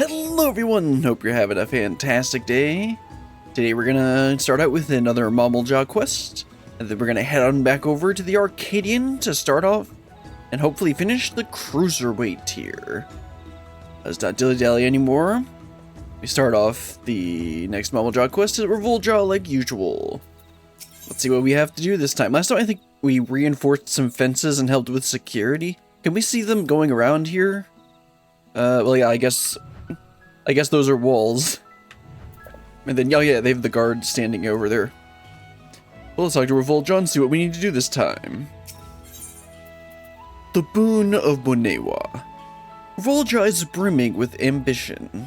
Hello everyone, hope you're having a fantastic day. Today we're gonna start out with another Mamool quest, and then we're gonna head on back over to the Arcadian to start off, and hopefully finish the Cruiserweight tier. Let's not dilly-dally anymore. We start off the next Mamool quest at Revoljaw like usual. Let's see what we have to do this time. Last time I think we reinforced some fences and helped with security. Can we see them going around here? Well yeah, I guess those are walls. And then, oh yeah, they have the guard standing over there. Well, let's talk to Revoljaw and see what we need to do this time. The Boon of Bonewa. Revoljaw is brimming with ambition.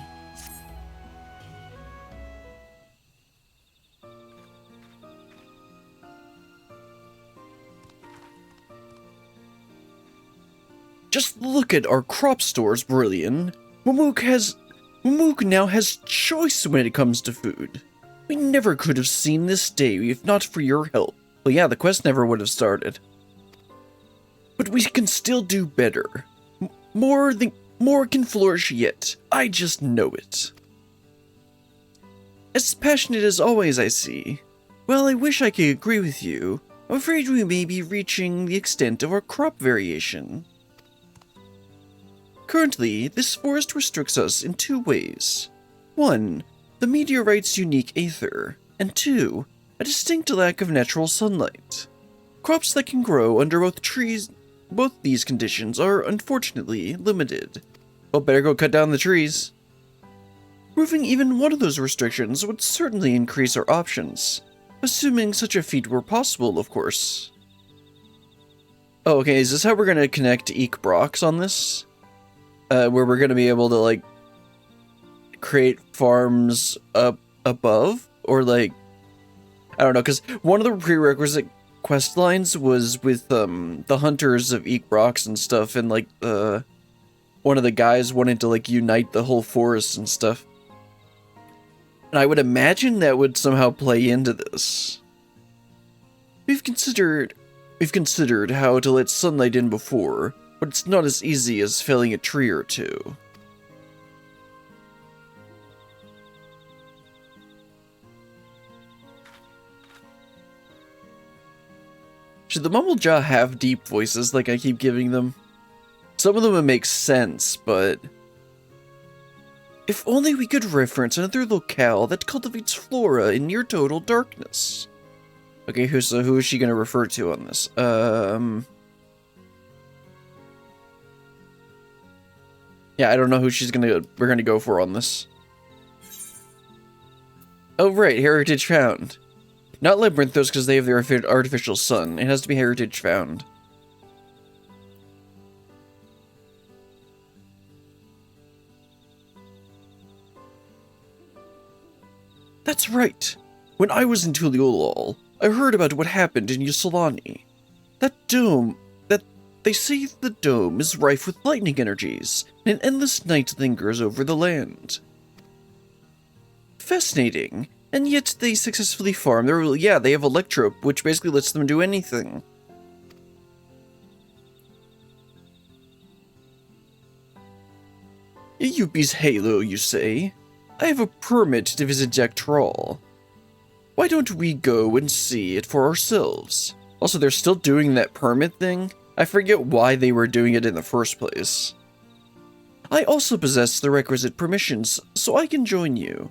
Just look at our crop stores, Brilliant. Mamool now has choice when it comes to food. We never could have seen this day if not for your help. Well, yeah, the quest never would have started. But we can still do better. More can flourish yet. I just know it. As passionate as always, I see. Well, I wish I could agree with you. I'm afraid we may be reaching the extent of our crop variation. Currently, this forest restricts us in two ways. 1. The meteorite's unique aether, and 2. A distinct lack of natural sunlight. Crops that can grow under both these conditions are unfortunately limited. Well, better go cut down the trees. Removing even one of those restrictions would certainly increase our options, assuming such a feat were possible, of course. Oh, okay, is this how we're gonna connect Eekbrox on this? Where we're going to be able to, like, create farms up above? Or, like, I don't know, because one of the prerequisite quest lines was with, the hunters of Eekbrox and stuff, and, like, one of the guys wanted to, like, unite the whole forest and stuff. And I would imagine that would somehow play into this. We've considered how to let sunlight in before, but it's not as easy as felling a tree or two. Should the Mamool have deep voices like I keep giving them? Some of them would make sense, but... If only we could reference another locale that cultivates flora in near total darkness. Okay, so who is she going to refer to on this? Yeah, I don't know who we're gonna go for on this. Oh right, Heritage Found. Not Labyrinthos because they have their artificial sun. It has to be Heritage Found. That's right. When I was in Tuliolol, I heard about what happened in Yusolani. That dome... They say the dome is rife with lightning energies, and an endless night lingers over the land. Fascinating, and yet they successfully farm their... Yeah, they have Electrope, which basically lets them do anything. Yuppie's Halo, you say? I have a permit to visit Jack Troll. Why don't we go and see it for ourselves? Also, they're still doing that permit thing? I forget why they were doing it in the first place. I also possess the requisite permissions, so I can join you.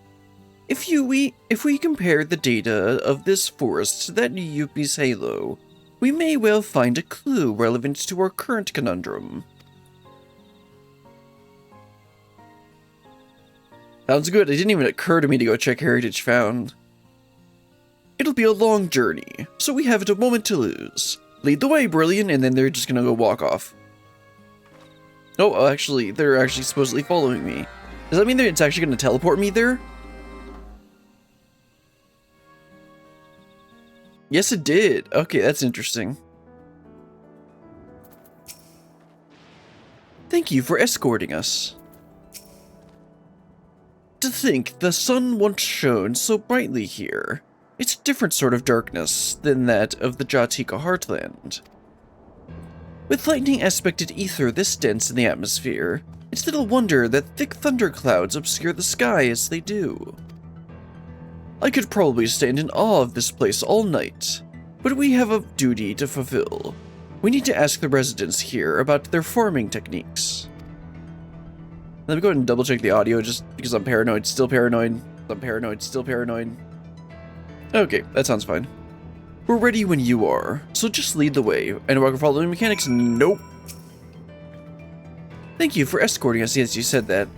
If we compare the data of this forest to that Yuppie's Halo, we may well find a clue relevant to our current conundrum. Sounds good. It didn't even occur to me to go check Heritage Found. It'll be a long journey, so we haven't a moment to lose. Lead the way, Brilliant, and then they're just gonna go walk off. Oh, actually, they're actually supposedly following me. Does that mean that it's actually gonna teleport me there? Yes, it did. Okay, that's interesting. Thank you for escorting us. To think the sun once shone so brightly here. It's a different sort of darkness than that of the Jatika heartland. With lightning-aspected ether this dense in the atmosphere, It's little wonder that thick thunderclouds obscure the sky as they do. I could probably stand in awe of this place all night, but we have a duty to fulfill. We need to ask the residents here about their farming techniques. Let me go ahead and double check the audio just because I'm paranoid, still paranoid. I'm paranoid, still paranoid. Okay, that sounds fine. We're ready when you are, so just lead the way. And welcome following mechanics? Nope. Thank you for escorting us. Yes, you said that.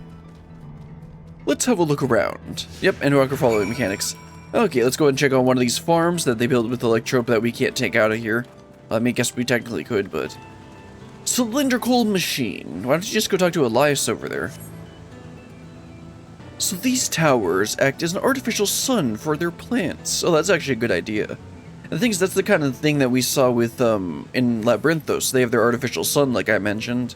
Let's have a look around. Yep, and welcome following mechanics. Okay, let's go ahead and check on one of these farms that they built with electrope that we can't take out of here. I mean, I guess we technically could, but... Cylindrical machine. Why don't you just go talk to Elias over there? So these towers act as an artificial sun for their plants. Oh, that's actually a good idea. And the thing is, that's the kind of thing that we saw with, in Labyrinthos. They have their artificial sun, like I mentioned.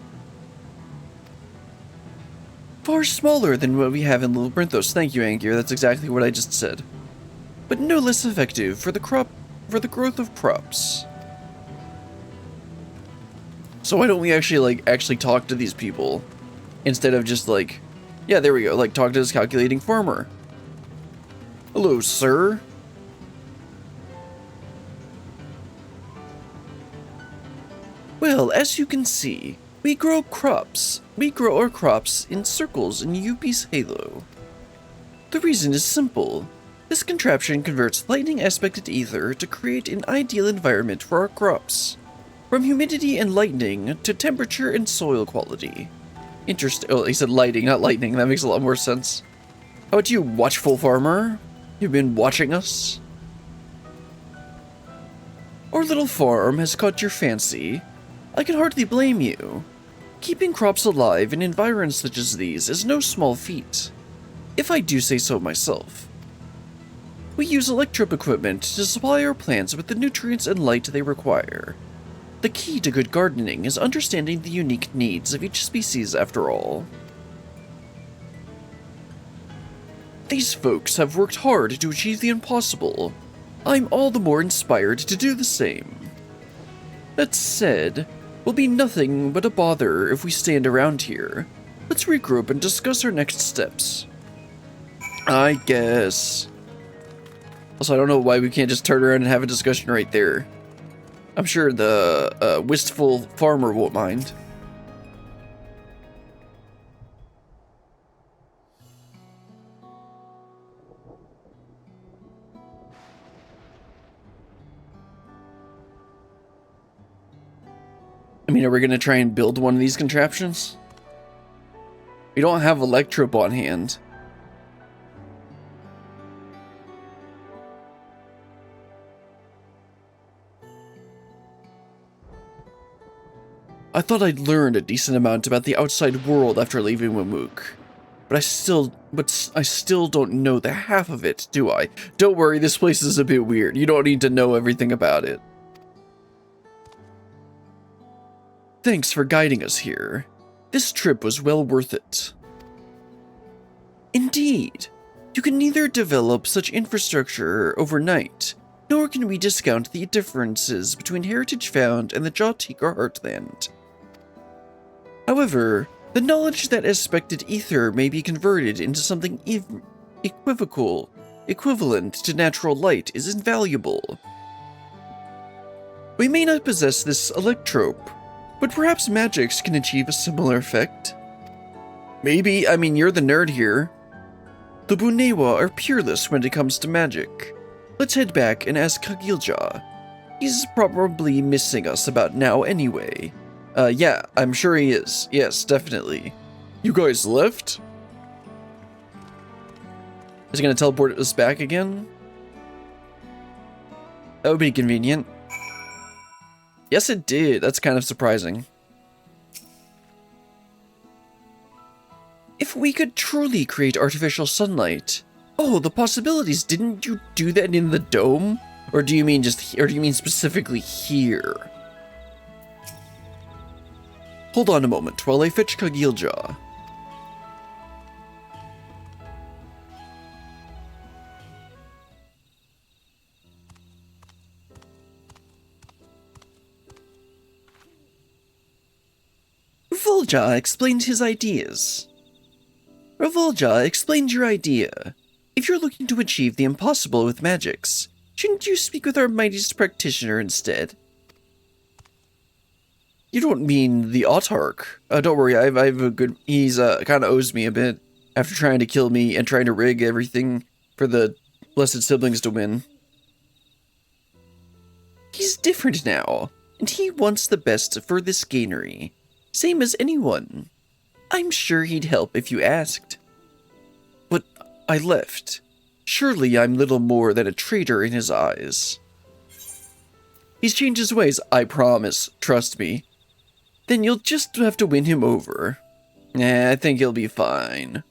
Far smaller than what we have in Labyrinthos. Thank you, Angier. That's exactly what I just said. But no less effective for the growth of crops. So why don't we actually talk to these people instead of just like, yeah, there we go, like talk to this calculating farmer. Hello, sir. Well, as you can see, we grow crops. We grow our crops in circles in UP's halo. The reason is simple. This contraption converts lightning aspected ether to create an ideal environment for our crops. From humidity and lightning to temperature and soil quality. Oh, he said lighting, not lightning. That makes a lot more sense. How about you, watchful farmer? You've been watching us? Our little farm has caught your fancy. I can hardly blame you. Keeping crops alive in environs such as these is no small feat, if I do say so myself. We use electrope equipment to supply our plants with the nutrients and light they require. The key to good gardening is understanding the unique needs of each species, after all. These folks have worked hard to achieve the impossible. I'm all the more inspired to do the same. That said, will be nothing but a bother if we stand around here. Let's regroup and discuss our next steps. I guess. Also, I don't know why we can't just turn around and have a discussion right there. I'm sure the wistful farmer won't mind. I mean, are we going to try and build one of these contraptions? We don't have electrope on hand. I thought I'd learned a decent amount about the outside world after leaving Mamook. But I still don't know the half of it, do I? Don't worry, this place is a bit weird. You don't need to know everything about it. Thanks for guiding us here. This trip was well worth it. Indeed. You can neither develop such infrastructure overnight, nor can we discount the differences between heritage found and the Jawtika heartland. However, the knowledge that aspected ether may be converted into something equivalent to natural light is invaluable. We may not possess this electrope, but perhaps magics can achieve a similar effect. Maybe, I mean, you're the nerd here. The Bunewa are peerless when it comes to magic. Let's head back and ask Kagilja. He's probably missing us about now anyway. Yeah, I'm sure he is. Yes, definitely. You guys left? Is he gonna teleport us back again? That would be convenient. Yes, it did. That's kind of surprising. If we could truly create artificial sunlight... Oh, the possibilities. Didn't you do that in the dome? Or do you mean specifically here? Hold on a moment while I fetch Kagilja. Revolja explained his ideas. Revolja explained your idea. If you're looking to achieve the impossible with magics, shouldn't you speak with our mightiest practitioner instead? You don't mean the autarch. Don't worry, I have a good... He's, kind of owes me a bit after trying to kill me and trying to rig everything for the blessed siblings to win. He's different now, and he wants the best for this gainery. Same as anyone. I'm sure he'd help if you asked. But I left. Surely I'm little more than a traitor in his eyes. He's changed his ways, I promise. Trust me. Then you'll just have to win him over. I think he'll be fine.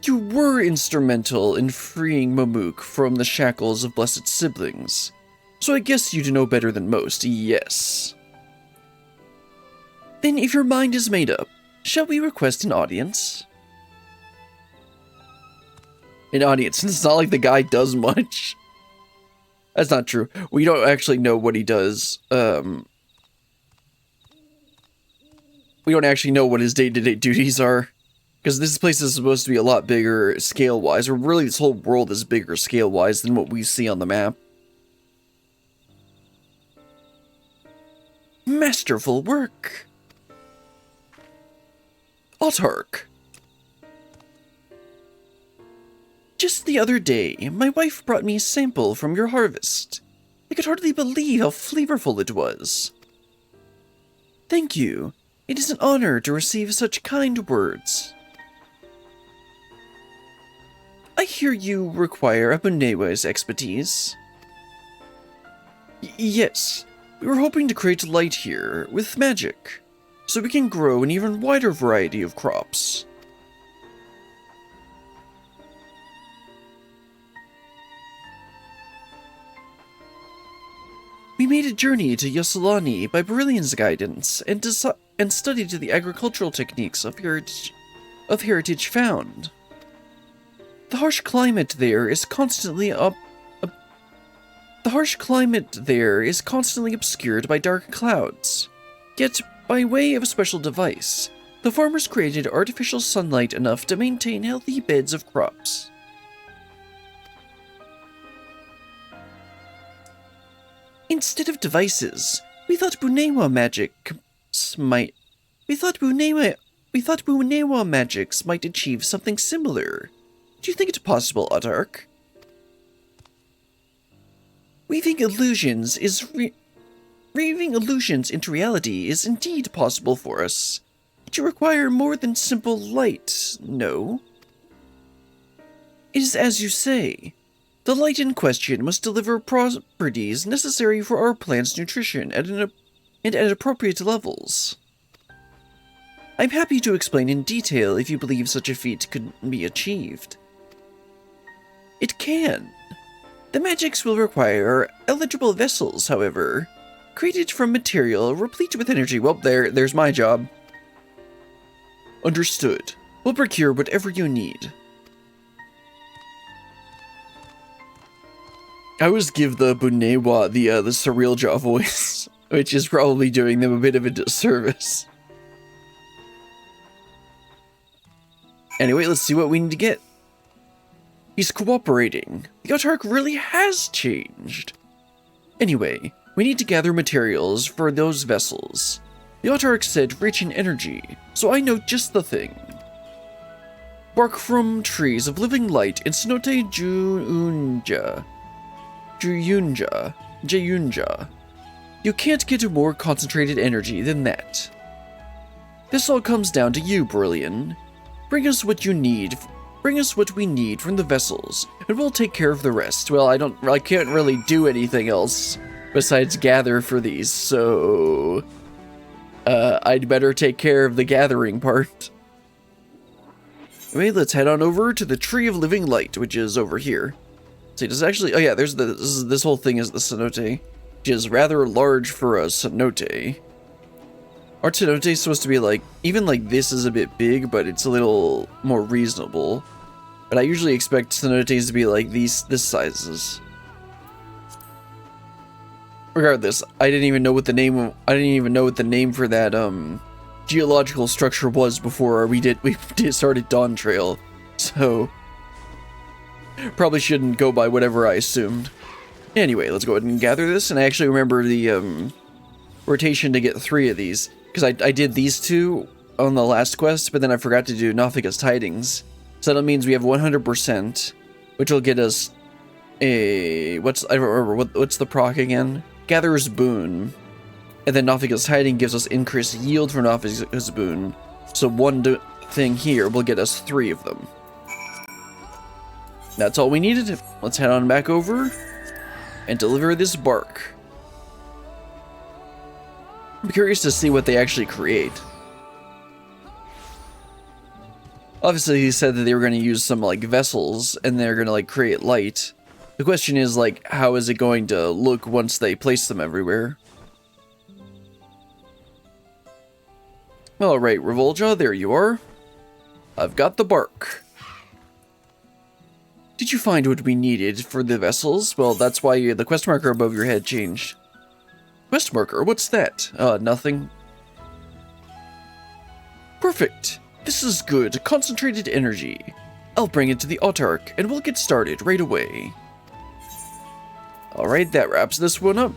You were instrumental in freeing Mamool from the shackles of blessed siblings, so I guess you'd know better than most, yes. Then if your mind is made up, shall we request an audience? An audience? It's not like the guy does much. That's not true. We don't actually know what he does. We don't actually know what his day-to-day duties are. Because this place is supposed to be a lot bigger scale-wise, or really this whole world is bigger scale-wise than what we see on the map. Masterful work. Autarch. Just the other day, my wife brought me a sample from your harvest. I could hardly believe how flavorful it was. Thank you. It is an honor to receive such kind words. I hear you require Abunewa's expertise. Yes, we were hoping to create light here with magic, so we can grow an even wider variety of crops. We made a journey to Yosolani by Beryllian's guidance and studied the agricultural techniques of heritage found. The harsh climate there is constantly obscured by dark clouds. Yet, by way of a special device, the farmers created artificial sunlight enough to maintain healthy beds of crops. Instead of devices, we thought Bunewa magics might achieve something similar. Do you think it possible, Autarch? Weaving illusions into reality is indeed possible for us. But you require more than simple light, no? It is as you say. The light in question must deliver properties necessary for our plant's nutrition and at appropriate levels. I'm happy to explain in detail if you believe such a feat could be achieved. It can. The magics will require eligible vessels, however, created from material replete with energy. Well, there's my job. Understood. We'll procure whatever you need. I always give the Bunewa the surreal jaw voice, which is probably doing them a bit of a disservice. Anyway, let's see what we need to get. He's cooperating. The Autarch really has changed. Anyway, we need to gather materials for those vessels. The Autarch said rich in energy, so I know just the thing. Bark from trees of living light in Cenote Jayunja. You can't get a more concentrated energy than that. This all comes down to you, Brillian. Bring us what we need from the vessels, and we'll take care of the rest. Well, I can't really do anything else besides gather for these, so I'd better take care of the gathering part. Anyway, let's head on over to the Tree of Living Light, which is over here. See, does actually, oh yeah, there's this whole thing is the cenote, which is rather large for a cenote. Our cenote is supposed to be like, even like this is a bit big, but it's a little more reasonable. But I usually expect cenotes to be like this sizes. regardless, I didn't even know what the name for that geological structure was before we started Dawn Trail. So probably shouldn't go by whatever I assumed. Anyway, let's go ahead and gather this, and I actually remember the rotation to get 3 of these, because I did these 2 on the last quest, but then I forgot to do Nothica's Tidings. So that means we have 100%, which will get us a I don't remember what's the proc again? Gatherer's Boon, and then Nothica's Tidings gives us increased yield for Nothica's Boon. So one thing here will get us 3 of them. That's all we needed. Let's head on back over and deliver this bark. I'm curious to see what they actually create. Obviously, he said that they were going to use some, like, vessels, and they're going to, like, create light. The question is, like, how is it going to look once they place them everywhere? Alright, Revolja, there you are. I've got the bark. Did you find what we needed for the vessels? Well, that's why the quest marker above your head changed. Quest marker? What's that? Nothing. Perfect. This is good, concentrated energy. I'll bring it to the Autarch, and we'll get started right away. Alright, that wraps this one up.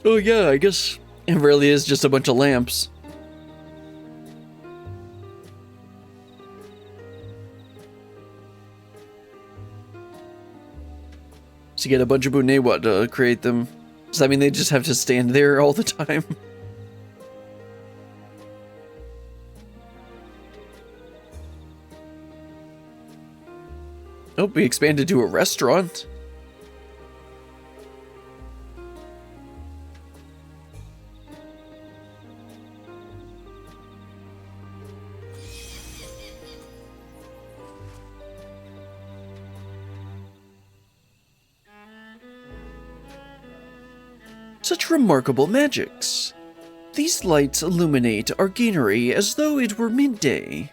Oh yeah, I guess it really is just a bunch of lamps. To get a bunch of Bunewa to create them. Does that mean they just have to stand there all the time? Oh, we expanded to a restaurant. Such remarkable magics. These lights illuminate our granary as though it were midday.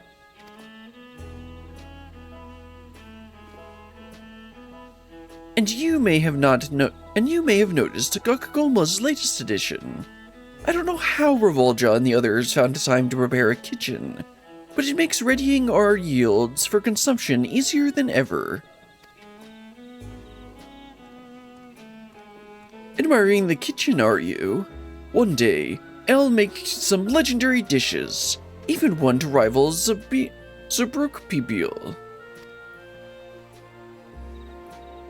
And you may have noticed Gokgolma's latest edition. I don't know how Revolja and the others found time to prepare a kitchen, but it makes readying our yields for consumption easier than ever. Admiring the kitchen, are you? One day, I'll make some legendary dishes, even one to rival Zabrukpibil.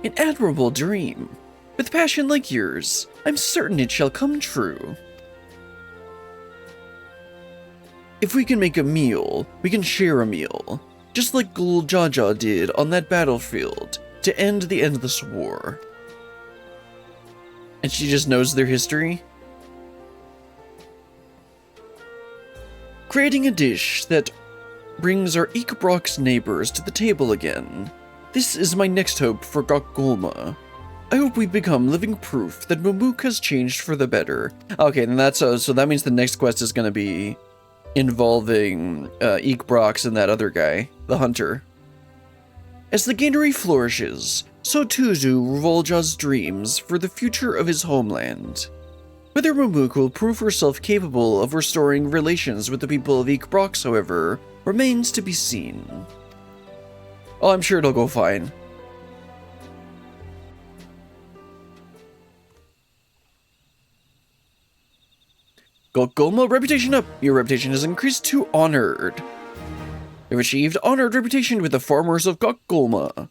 An admirable dream. With passion like yours, I'm certain it shall come true. If we can make a meal, we can share a meal, just like Gul Jaja did on that battlefield to end the endless war. And she just knows their history? Creating a dish that brings our Ikbrok's neighbors to the table again. This is my next hope for Gokgolma. I hope we become living proof that Mamool has changed for the better. Okay, then that's so that means the next quest is going to be involving Ikbrox and that other guy, the hunter. As the granary flourishes, so too do Revolja's dreams for the future of his homeland. Whether Mamool will prove herself capable of restoring relations with the people of Ikbrox, however, remains to be seen. Oh, I'm sure it'll go fine. Gokgolma, reputation up! Your reputation has increased to honored. You've achieved honored reputation with the farmers of Gokgolma.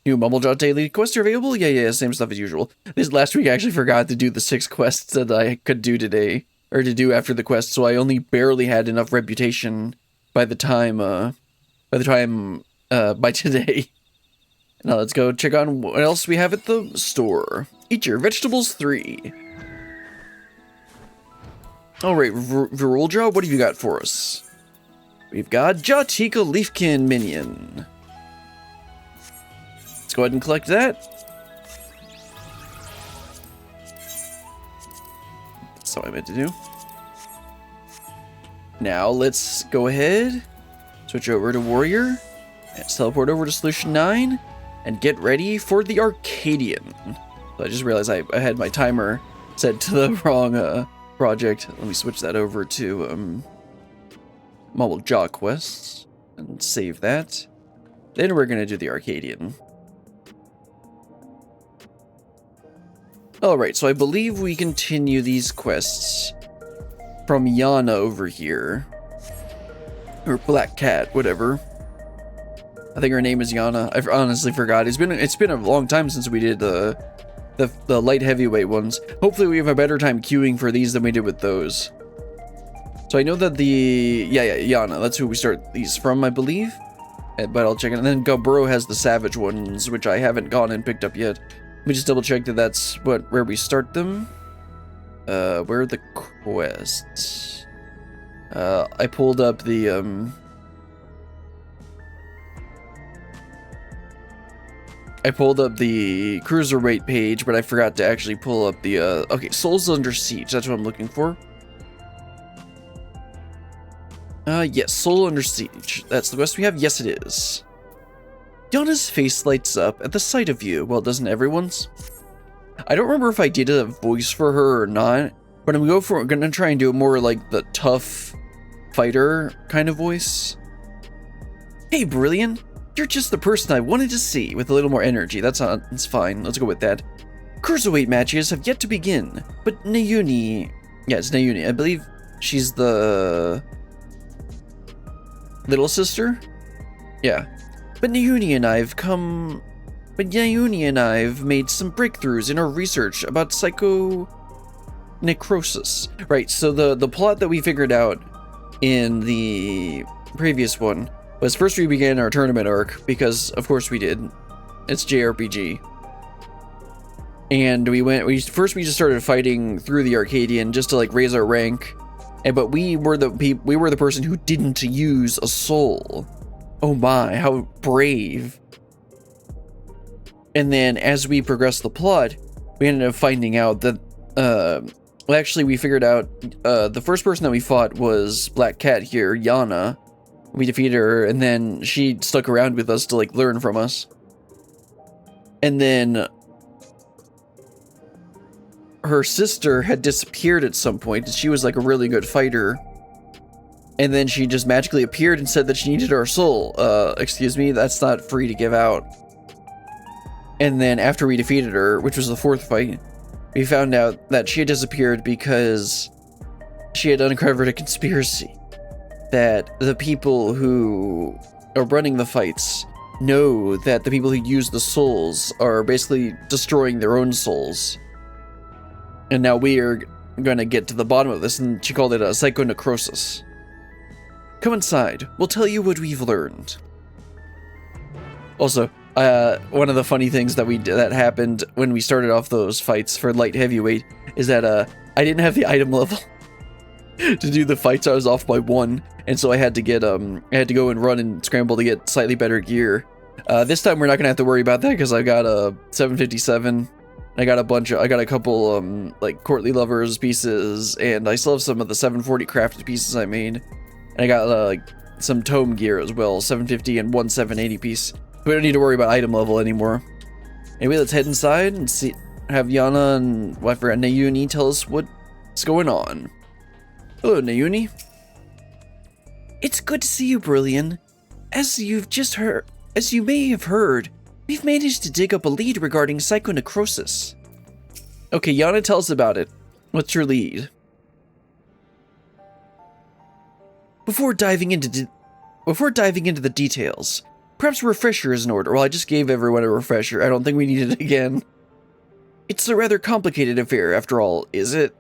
New Mumblejaw daily quests are available? Yeah, same stuff as usual. This last week I actually forgot to do the 6 quests that I could do today, or to do after the quest, so I only barely had enough reputation by today. Now let's go check on what else we have at the store. Eat your vegetables 3. Alright, Virulja, what have you got for us? We've got Jatika Leafkin Minion. Let's go ahead and collect that. That's what I meant to do. Now let's go ahead, Switch over to Warrior. Let's teleport over to Solution 9. And get ready for the Arcadian. So I just realized I had my timer set to the wrong project. Let me switch that over to Mamool Jaw quests. And save that. Then we're going to do the Arcadian. Alright, so I believe we continue these quests from Yana over here. Or Black Cat, whatever. I think her name is Yana. I honestly forgot. It's been a long time since we did the light heavyweight ones. Hopefully we have a better time queuing for these than we did with those. So I know that Yana, that's who we start these from, I believe. But I'll check it. And then Gaburo has the Savage ones, which I haven't gone and picked up yet. Let me just double check that that's where we start them. Where are the quests? I pulled up the Cruiserweight page, but I forgot to actually pull up the okay, Souls Under Siege. That's what I'm looking for. Yes, Soul Under Siege. That's the quest we have. Yes, it is. Yana's face lights up at the sight of you. Well, doesn't everyone's? I don't remember if I did a voice for her or not, but I'm gonna try and do it more like the tough fighter kind of voice. Hey, Brilliant. You're just the person I wanted to see with a little more energy. That's fine. Let's go with that. Cruiserweight matches have yet to begin, but Nayuni... Yeah, it's Nayuni. I believe she's the... little sister? Yeah. But Nayuni and I've made some breakthroughs in our research about psychonecrosis. Right, so the plot that we figured out in the previous one was first we began our tournament arc, because of course we did. It's JRPG. And we just started fighting through the Arcadian just to like raise our rank. But we were the person who didn't use a soul. Oh my, how brave. And then as we progressed the plot, we ended up finding out that well, actually we figured out the first person that we fought was Black Cat here, Yana. We defeated her, and then she stuck around with us to like learn from us. And then her sister had disappeared at some point, and she was like a really good fighter. And then she just magically appeared and said that she needed our soul. Excuse me, that's not free to give out. And then after we defeated her, which was the fourth fight, we found out that she had disappeared because she had uncovered a conspiracy. That the people who are running the fights know that the people who use the souls are basically destroying their own souls. And now we are gonna get to the bottom of this, and she called it a psychonecrosis. Come inside, we'll tell you what we've learned. Also, one of the funny things that happened when we started off those fights for light heavyweight is that I didn't have the item level to do the fights. I was off by 1, and so I had to go and run and scramble to get slightly better gear. This time we're not gonna have to worry about that because I got a 757. I got a couple like Courtly Lovers pieces, and I still have some of the 740 crafted pieces I made. And I got like some tome gear as well, 750 and 1 780 piece. We don't need to worry about item level anymore. Anyway, let's head inside and have Yana and Nayuni tell us what's going on. Hello, Nayuni. It's good to see you, Brilliant. As you may have heard, we've managed to dig up a lead regarding psychonecrosis. Okay, Yana, tell us about it. What's your lead? Before diving into the details, perhaps a refresher is in order. Well, I just gave everyone a refresher. I don't think we need it again. It's a rather complicated affair, after all, is it?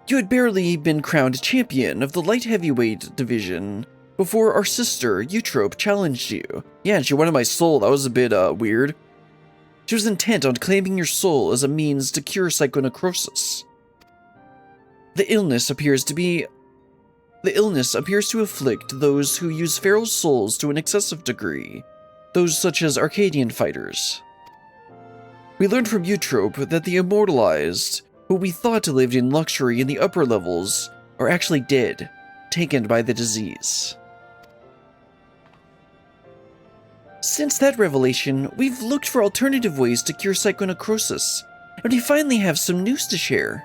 You had barely been crowned champion of the light heavyweight division before our sister, Eutrope, challenged you. Yeah, and she wanted my soul. That was a bit, weird. She was intent on claiming your soul as a means to cure psychonecrosis. The illness appears to afflict those who use feral souls to an excessive degree, those such as Arcadian fighters. We learned from Eutrope that the immortalized, who we thought lived in luxury in the upper levels, are actually dead. taken by the disease. Since that revelation, we've looked for alternative ways to cure psychonecrosis, and we finally have some news to share.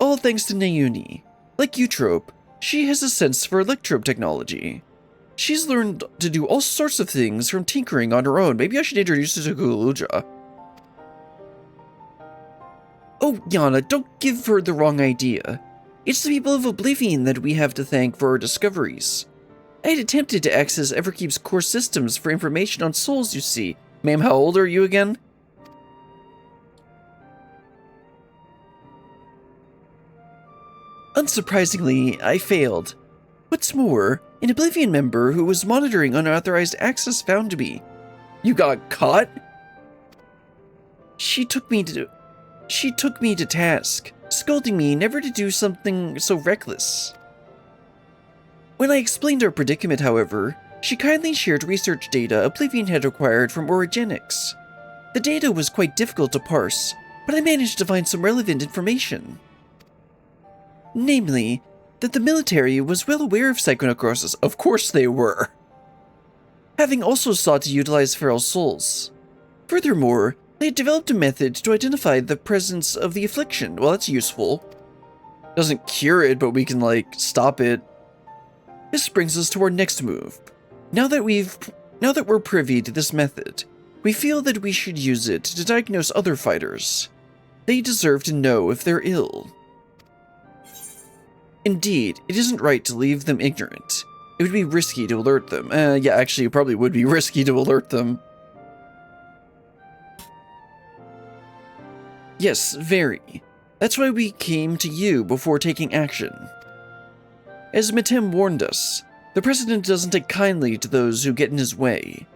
All thanks to Naomi. Like Eutrope, she has a sense for electrobe technology. She's learned to do all sorts of things from tinkering on her own. Maybe I should introduce her to Guluja. Oh, Yana, don't give her the wrong idea. It's the people of Oblivion that we have to thank for our discoveries. I had attempted to access Everkeep's core systems for information on souls, you see. Ma'am, how old are you again? Unsurprisingly, I failed. What's more, an Oblivion member who was monitoring unauthorized access found me. You got caught? She took me to task, scolding me never to do something so reckless. When I explained our predicament, however, she kindly shared research data Oblivion had acquired from Origenics. The data was quite difficult to parse, but I managed to find some relevant information. Namely, that the military was well aware of psychonecrosis. Of course they were. Having also sought to utilize feral souls. Furthermore, they had developed a method to identify the presence of the affliction. Well, that's useful. Doesn't cure it, but we can, stop it. This brings us to our next move. Now that we're privy to this method, we feel that we should use it to diagnose other fighters. They deserve to know if they're ill. Indeed, it isn't right to leave them ignorant. It would be risky to alert them. Yeah, actually, it probably would be risky to alert them. Yes, very. That's why we came to you before taking action. As Matem warned us, the President doesn't take kindly to those who get in his way.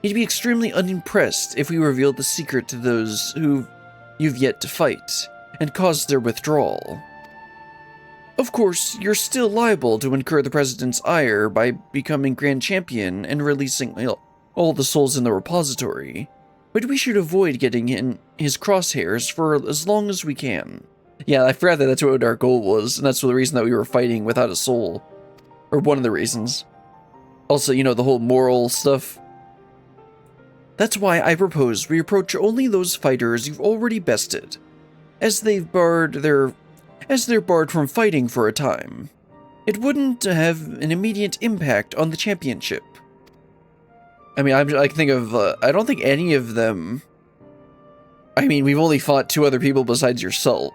He'd be extremely unimpressed if we revealed the secret to those who you've yet to fight, and caused their withdrawal. Of course, you're still liable to incur the President's ire by becoming Grand Champion and releasing all the souls in the repository, but we should avoid getting in his crosshairs for as long as we can. Yeah, I forgot that that's what our goal was, and that's the reason that we were fighting without a soul. Or one of the reasons. Also, the whole moral stuff. That's why I propose we approach only those fighters you've already bested, as they're barred from fighting for a time. It wouldn't have an immediate impact on the championship. I mean, I can think of, I don't think any of them... I mean, we've only fought 2 other people besides yourself,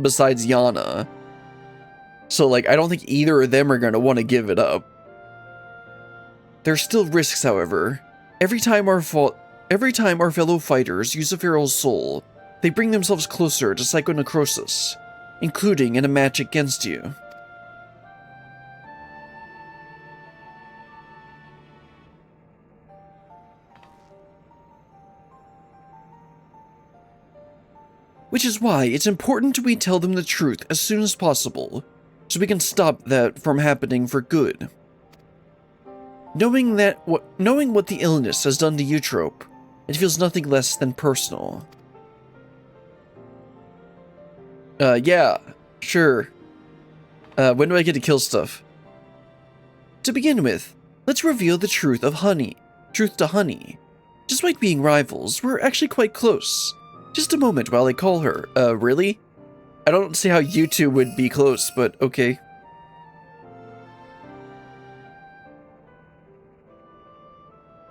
besides Yana. So, I don't think either of them are going to want to give it up. There's still risks, however. Every time our fellow fighters use a feral soul, they bring themselves closer to psychonecrosis, including in a match against you. Which is why it's important we tell them the truth as soon as possible, so we can stop that from happening for good. Knowing what the illness has done to Eutrope, it feels nothing less than personal. Yeah, sure. When do I get to kill stuff? To begin with, let's reveal the truth to Honey. Despite being rivals, we're actually quite close. Just a moment while I call her. Really? I don't see how you two would be close, but okay.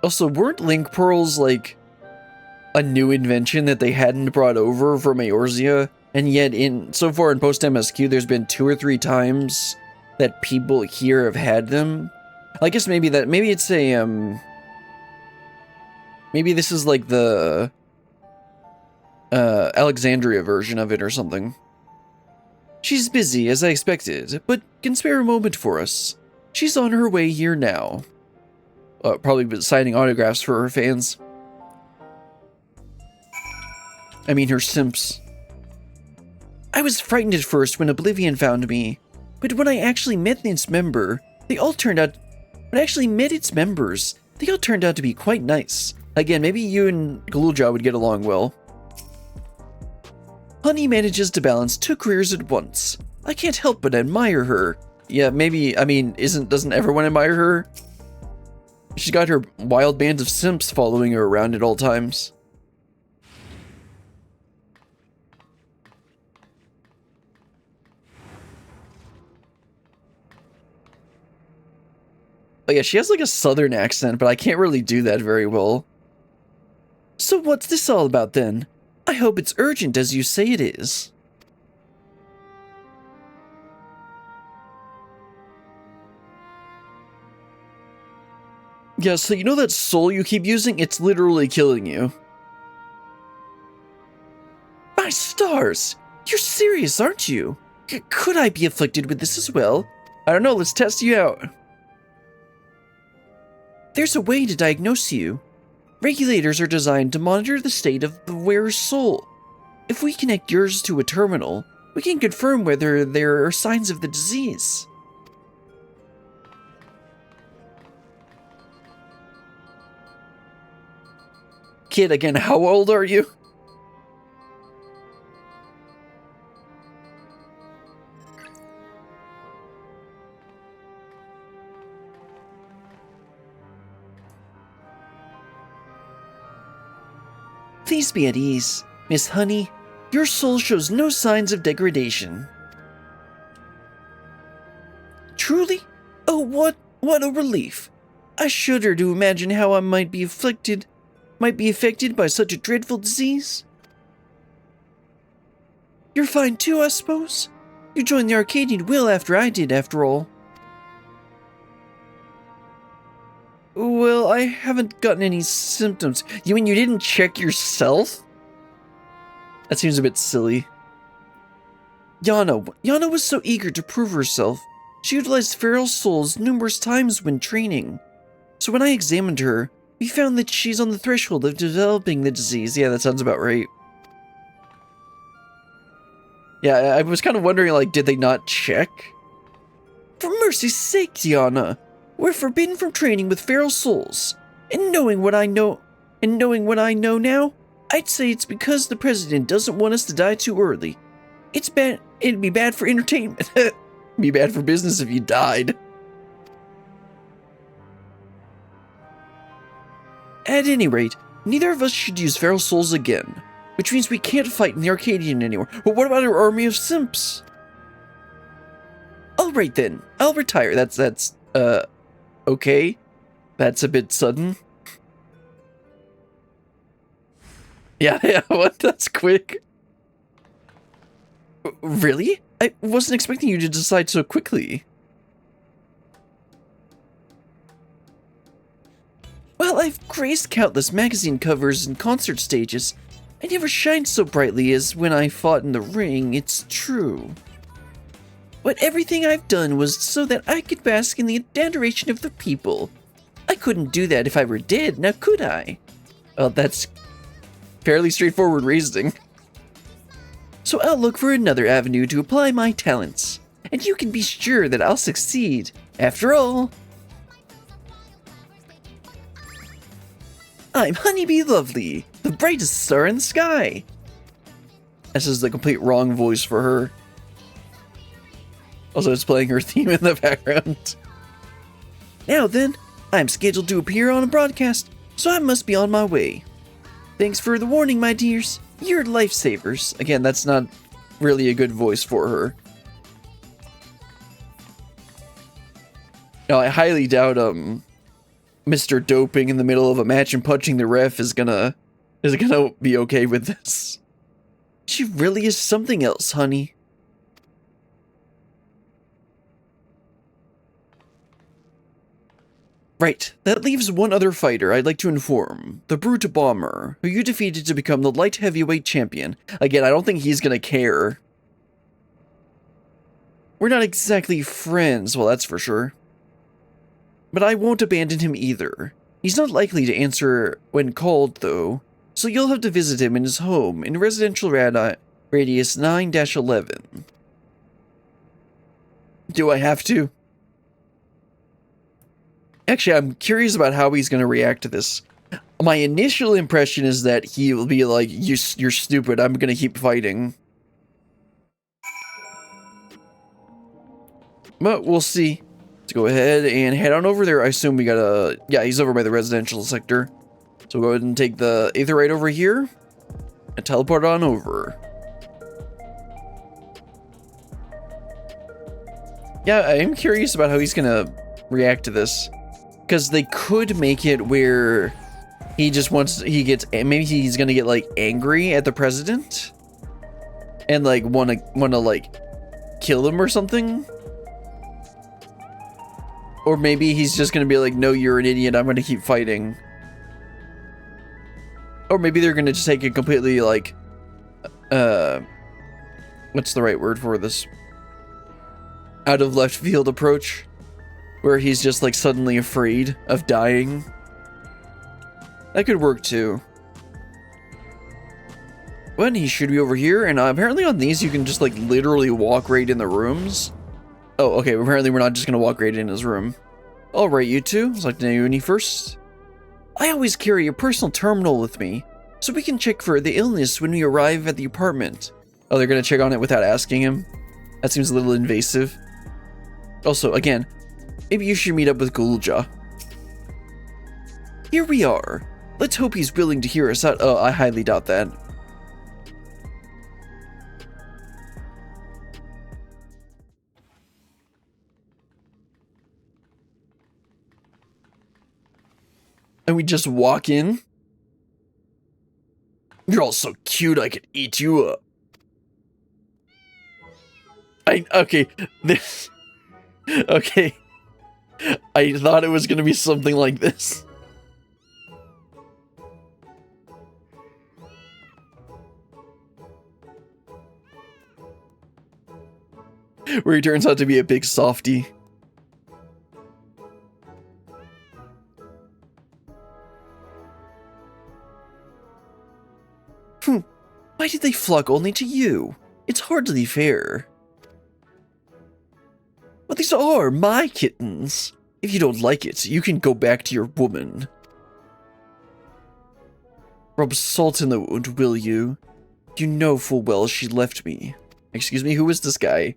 Also, weren't link pearls, a new invention that they hadn't brought over from Eorzea? And yet, so far in post-MSQ, there's been 2 or 3 times that people here have had them. I guess maybe it's a, maybe this is the Alexandria version of it or something. She's busy, as I expected, but can spare a moment for us. She's on her way here now. Probably been signing autographs for her fans. I mean, her simps. I was frightened at first when Oblivion found me, but when I actually met its members, they all turned out to be quite nice. Again, maybe you and Galulja would get along well. Honey manages to balance 2 careers at once. I can't help but admire her. Yeah, maybe, I mean, doesn't everyone admire her? She's got her wild band of simps following her around at all times. Oh yeah, she has like a southern accent, but I can't really do that very well. So what's this all about then? I hope it's urgent as you say it is. Yeah, so you know that soul you keep using? It's literally killing you. My stars! You're serious, aren't you? Could I be afflicted with this as well? I don't know, let's test you out. There's a way to diagnose you. Regulators are designed to monitor the state of the wearer's soul. If we connect yours to a terminal, we can confirm whether there are signs of the disease. Kid, again, how old are you? Please be at ease, Miss Honey. Your soul shows no signs of degradation. Truly? Oh, what a relief. I shudder to imagine how I might be affected by such a dreadful disease. You're fine too, I suppose? You joined the Arcadian Will after I did, after all. Well, I haven't gotten any symptoms. You mean you didn't check yourself? That seems a bit silly. Yana was so eager to prove herself. She utilized feral souls numerous times when training. So when I examined her, we found that she's on the threshold of developing the disease. Yeah, that sounds about right. Yeah, I was kind of wondering, like, did they not check? For mercy's sake, Yana! We're forbidden from training with feral souls. And knowing what I know now, I'd say it's because the president doesn't want us to die too early. It'd be bad for entertainment. Be bad for business if you died. At any rate, neither of us should use feral souls again, which means we can't fight in the Arcadian anymore. But what about our army of simps? Alright then, I'll retire. That's okay. That's a bit sudden. Yeah, what? That's quick. Really? I wasn't expecting you to decide so quickly. Well, I've graced countless magazine covers and concert stages. I never shined so brightly as when I fought in the ring, it's true. But everything I've done was so that I could bask in the adoration of the people. I couldn't do that if I were dead, now could I? Well, that's fairly straightforward reasoning. So I'll look for another avenue to apply my talents. And you can be sure that I'll succeed. After all, I'm Honeybee Lovely, the brightest star in the sky. This is the complete wrong voice for her. Also, it's playing her theme in the background. Now then, I'm scheduled to appear on a broadcast, so I must be on my way. Thanks for the warning, my dears. You're lifesavers. Again, that's not really a good voice for her. No, I highly doubt, Mr. Doping in the middle of a match and punching the ref is gonna be okay with this. She really is something else, honey. Right, that leaves one other fighter I'd like to inform. The Brute Bomber, who you defeated to become the light heavyweight champion. Again, I don't think he's gonna care. We're not exactly friends, well that's for sure. But I won't abandon him either. He's not likely to answer when called, though, so you'll have to visit him in his home in residential radius 9-11. Do I have to? Actually, I'm curious about how he's going to react to this. My initial impression is that he will be like, you're stupid, I'm going to keep fighting. But we'll see. Let's go ahead and head on over there. I assume we gotta... Yeah, he's over by the residential sector. So we'll go ahead and take the Aetherite over here and teleport on over. Yeah, I am curious about how he's gonna react to this. Because they could make it where he just maybe he's gonna get like angry at the president and like wanna like kill him or something. Or maybe he's just gonna be like, no, you're an idiot, I'm gonna keep fighting. Or maybe they're gonna just take a completely like, what's the right word for this? Out of left field approach. Where he's just like suddenly afraid of dying. That could work too. But he should be over here, and apparently on these you can just like literally walk right in the rooms. Oh, okay, apparently we're not just gonna walk right in his room. Alright, you two, I'd like to know you any first. I always carry a personal terminal with me, so we can check for the illness when we arrive at the apartment. Oh, they're gonna check on it without asking him? That seems a little invasive. Also, again, maybe you should meet up with Gulja. Here we are. Let's hope he's willing to hear us out. Oh, I highly doubt that. And we just walk in. You're all so cute, I could eat you up. Okay, this... Okay. I thought it was gonna be something like this. Where he turns out to be a big softie. Why did they flock only to you? It's hardly fair. But these are my kittens. If you don't like it, you can go back to your woman. Rub salt in the wound, will you? You know full well she left me. Excuse me, who is this guy?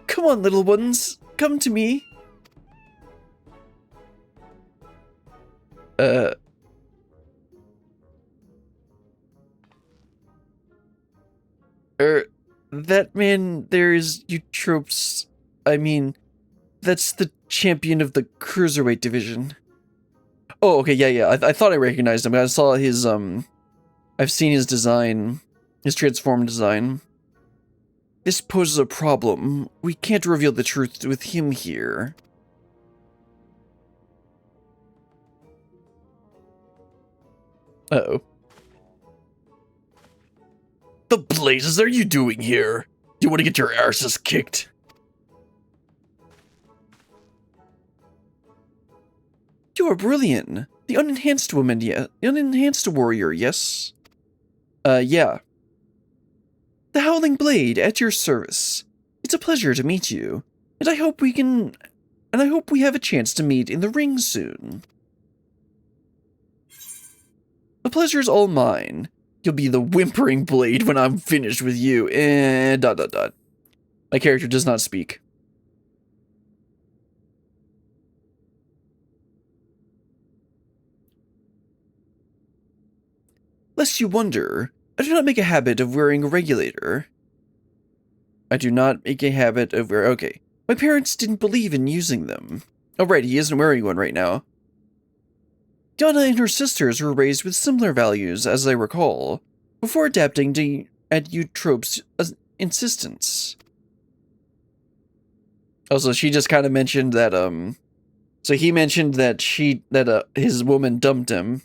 Come on, little ones. Come to me. That man there is Eutropes. I mean, that's the champion of the Cruiserweight division. Oh, okay, yeah. I thought I recognized him. I saw his, I've seen his design. His transformed design. This poses a problem. We can't reveal the truth with him here. Uh-oh. The blazes are you doing here? Do you want to get your arses kicked? You are brilliant. The unenhanced woman, yeah. The unenhanced warrior, yes? Yeah. The Howling Blade, at your service. It's a pleasure to meet you. And I hope we have a chance to meet in the ring soon. The pleasure's all mine. You'll be the whimpering blade when I'm finished with you, and ... My character does not speak. Lest you wonder, I do not make a habit of wearing a regulator. I do not make a habit of wearing... Okay. My parents didn't believe in using them. Oh, right, he isn't wearing one right now. Donna and her sisters were raised with similar values, as I recall, before adapting to Eutrope's insistence. Also, she just kind of mentioned that, so he mentioned that his woman dumped him,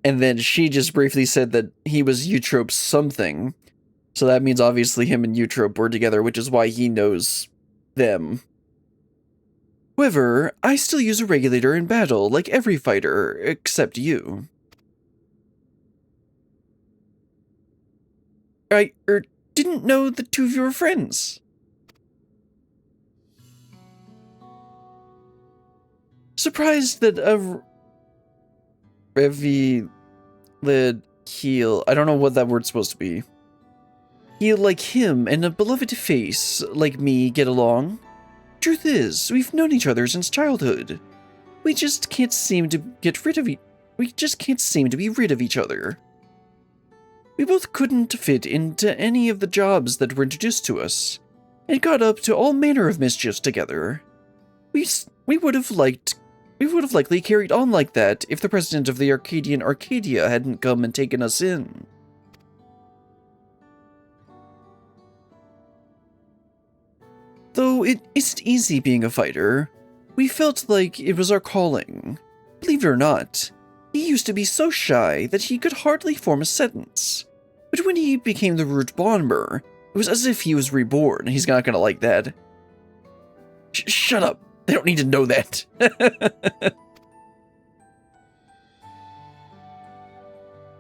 and then she just briefly said that he was Eutrope's something, so that means obviously him and Eutrope were together, which is why he knows them. However, I still use a regulator in battle, like every fighter, except you. I, didn't know the two of you were friends. Surprised that a Revilid Heel, I don't know what that word's supposed to be. He like him and a beloved face like me get along? Truth is, we've known each other since childhood. We just can't seem to get rid of we just can't seem to be rid of each other. We both couldn't fit into any of the jobs that were introduced to us, and got up to all manner of mischiefs together. We would have likely carried on like that if the president of the Arcadian Arcadia hadn't come and taken us in. Though it isn't easy being a fighter, we felt like it was our calling. Believe it or not, he used to be so shy that he could hardly form a sentence. But when he became the Root Bomber, it was as if he was reborn. He's not gonna like that. Shut up. They don't need to know that.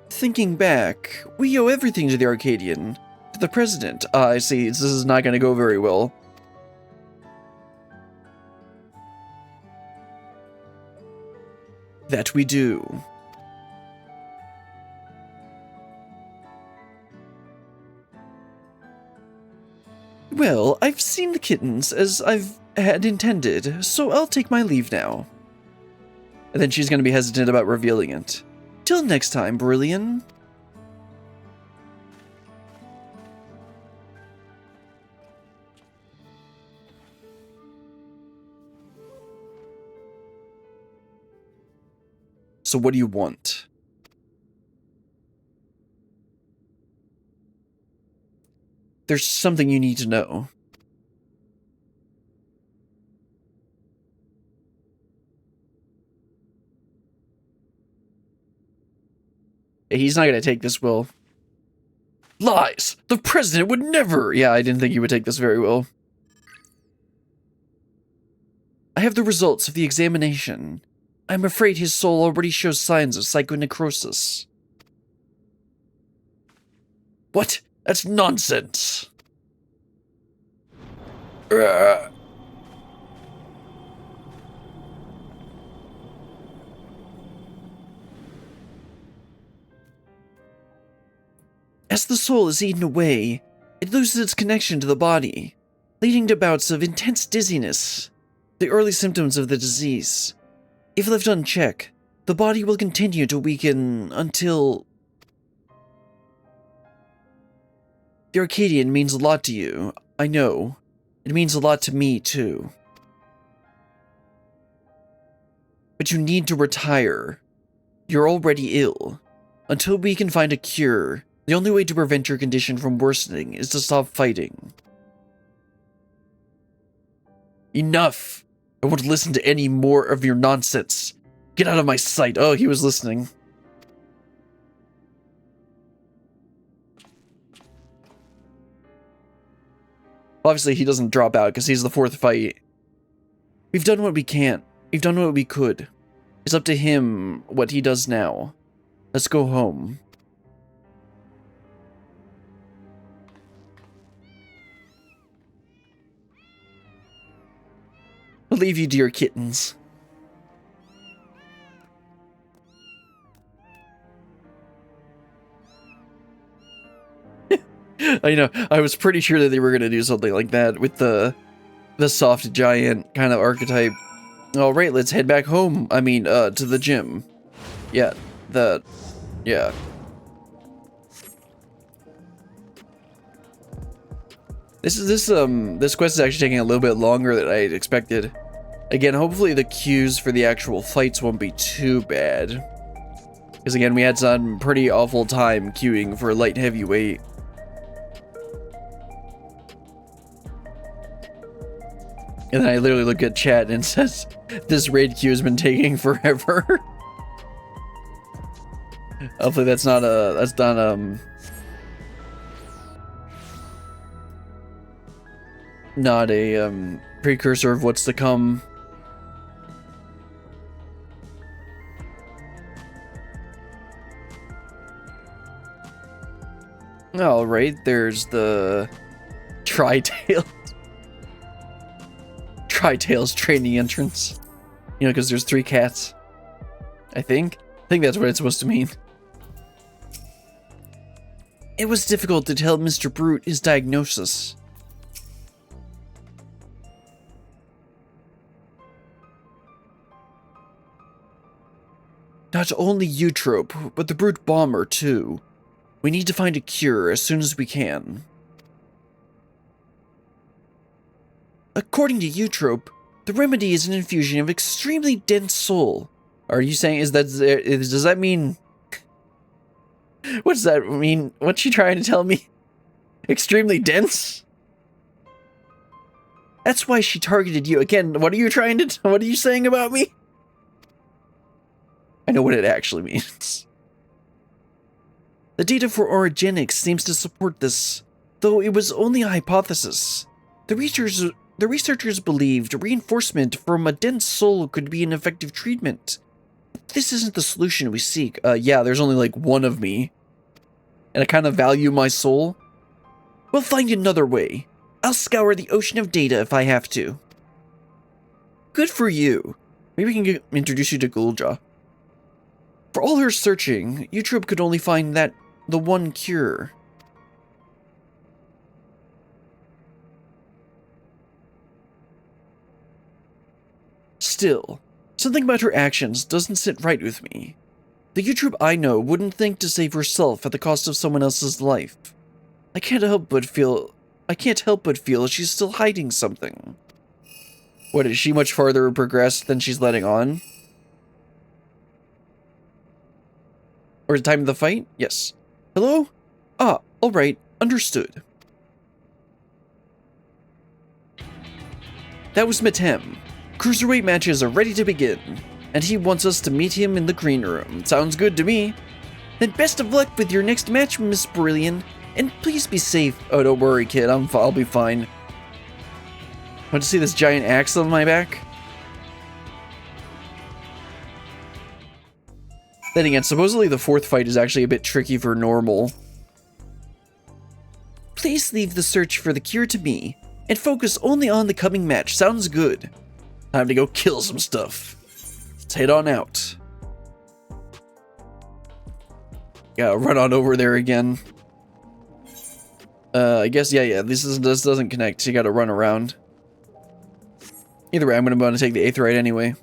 Thinking back, we owe everything to the Arcadian. To the president. I see, this is not gonna go very well. That we do. Well, I've seen the kittens as I've had intended, so I'll take my leave now. And then she's going to be hesitant about revealing it. Till next time, Brillian. So what do you want? There's something you need to know. He's not going to take this well. Lies! The president would never! Yeah, I didn't think he would take this very well. I have the results of the examination. I'm afraid his soul already shows signs of psychonecrosis. What? That's nonsense! As the soul is eaten away, it loses its connection to the body, leading to bouts of intense dizziness, the early symptoms of the disease. If left unchecked, the body will continue to weaken until... The Arcadian means a lot to you, I know. It means a lot to me, too. But you need to retire. You're already ill. Until we can find a cure, the only way to prevent your condition from worsening is to stop fighting. Enough! I won't listen to any more of your nonsense. Get out of my sight. Oh, he was listening. Obviously, he doesn't drop out because he's the fourth fight. We've done what we can. We've done what we could. It's up to him what he does now. Let's go home. I'll leave you to your kittens. I know, I was pretty sure that they were going to do something like that with the soft giant kind of archetype. Alright, let's head back home. I mean, to the gym. Yeah, yeah. This quest is actually taking a little bit longer than I expected. Again, hopefully the queues for the actual fights won't be too bad. Because again, we had some pretty awful time queuing for light heavyweight. And then I literally look at chat and it says, this raid queue has been taking forever. Hopefully that's not not a precursor of what's to come. Alright, there's the Tri-Tails training entrance. You know, because there's 3 cats. I think that's what it's supposed to mean. It was difficult to tell Mr. Brute his diagnosis. Not only Eutrope, but the Brute Bomber, too. We need to find a cure as soon as we can. According to Eutrope, the remedy is an infusion of extremely dense soul. Are you saying, does that mean... What does that mean? What's she trying to tell me? Extremely dense? That's why she targeted you. Again, what are you saying about me? I know what it actually means. The data for orogenics seems to support this, though it was only a hypothesis. The researchers believed reinforcement from a dense soul could be an effective treatment. This isn't the solution we seek. Yeah, there's only like one of me. And I kind of value my soul. We'll find another way. I'll scour the ocean of data if I have to. Good for you. Maybe we can introduce you to Gulja. For all her searching, Eutrope could only find the one cure. Still, something about her actions doesn't sit right with me. The Eutrope I know wouldn't think to save herself at the cost of someone else's life. I can't help but feel she's still hiding something. What, is she much farther progressed than she's letting on? Or the time of the fight? Yes. Hello? Ah, alright, understood. That was Metem. Cruiserweight matches are ready to begin, and he wants us to meet him in the green room. Sounds good to me. Then best of luck with your next match, Miss Brilliant, and please be safe. Oh, don't worry, kid, I'll be fine. Want to see this giant axe on my back? Then again, supposedly the fourth fight is actually a bit tricky for normal. Please leave the search for the cure to me, and focus only on the coming match. Sounds good. Time to go kill some stuff. Let's head on out. Gotta run on over there again. I guess, yeah, this doesn't connect, so you gotta run around. Either way, I'm gonna take the Aetheryte anyway.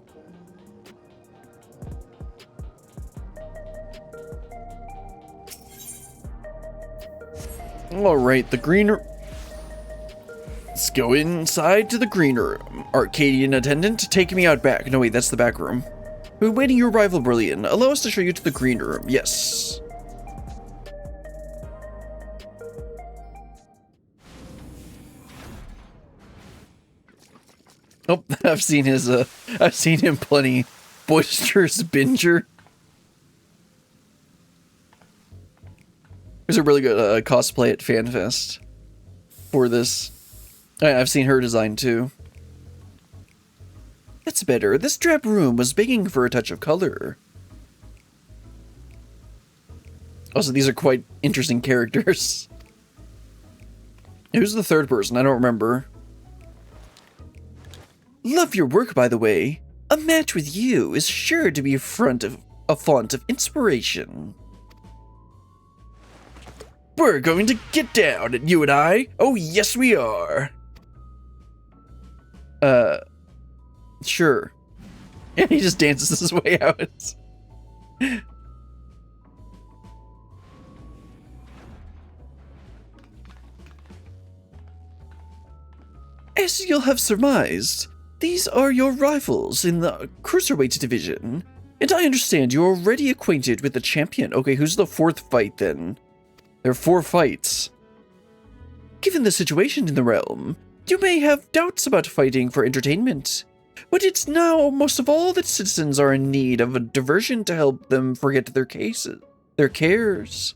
Alright, the green room. Let's go inside to the green room. Arcadian attendant, take me out back. No, wait, that's the back room. We're waiting your arrival, Brilliant. Allow us to show you to the green room. Yes. Oh, I've seen him plenty. Boisterous Binger. There's a really good cosplay at FanFest for this. I've seen her design too. That's better. This drab room was begging for a touch of color. Also, these are quite interesting characters. Who's the third person? I don't remember. Love your work, by the way. A match with you is sure to be a font of inspiration. We're going to get down, you and I. Oh, yes, we are. Sure. Yeah, he just dances his way out. As you'll have surmised, these are your rivals in the Cruiserweight division, and I understand you're already acquainted with the champion. Okay, who's the fourth fight then? There are 4 fights. Given the situation in the realm, you may have doubts about fighting for entertainment, but it's now most of all that citizens are in need of a diversion to help them forget their cares.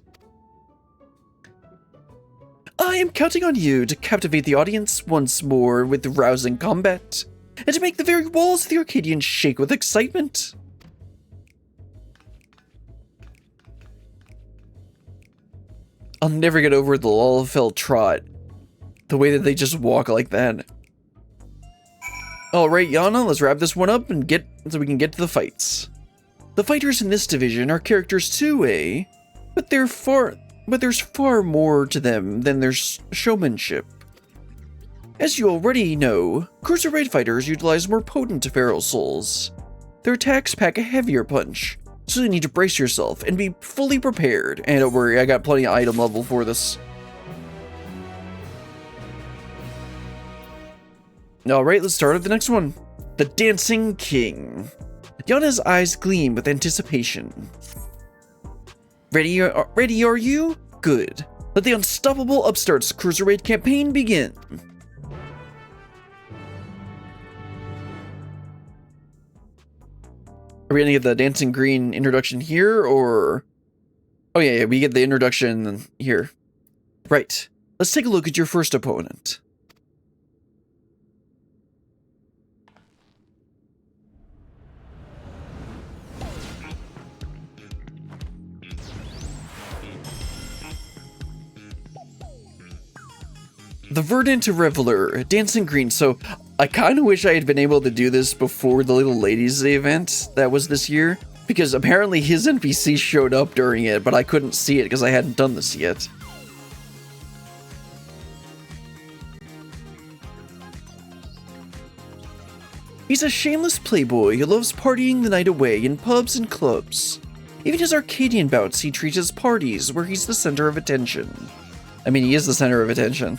I am counting on you to captivate the audience once more with rousing combat, and to make the very walls of the Arcadian shake with excitement. I'll never get over the Lullafell trot. The way that they just walk like that. Alright, Yana, let's wrap this one up and so we can get to the fights. The fighters in this division are characters too, eh? But they're far but there's far more to them than their showmanship. As you already know, Cruiserweight fighters utilize more potent feral souls. Their attacks pack a heavier punch, so you need to brace yourself and be fully prepared. And don't worry, I got plenty of item level for this. Alright, let's start with the next one. The Dancing King. Yana's eyes gleam with anticipation. Ready are you? Good. Let the unstoppable upstarts Cruiserweight campaign begin. Are we gonna get the Dancing Green introduction here, or... Oh yeah, we get the introduction here. Right. Let's take a look at your first opponent. The Verdant Reveler, Dancing Green. So, I kind of wish I had been able to do this before the Little Ladies event that was this year, because apparently his NPC showed up during it, but I couldn't see it because I hadn't done this yet. He's a shameless playboy who loves partying the night away in pubs and clubs. Even his Arcadian bouts he treats as parties where he's the center of attention. I mean, he is the center of attention.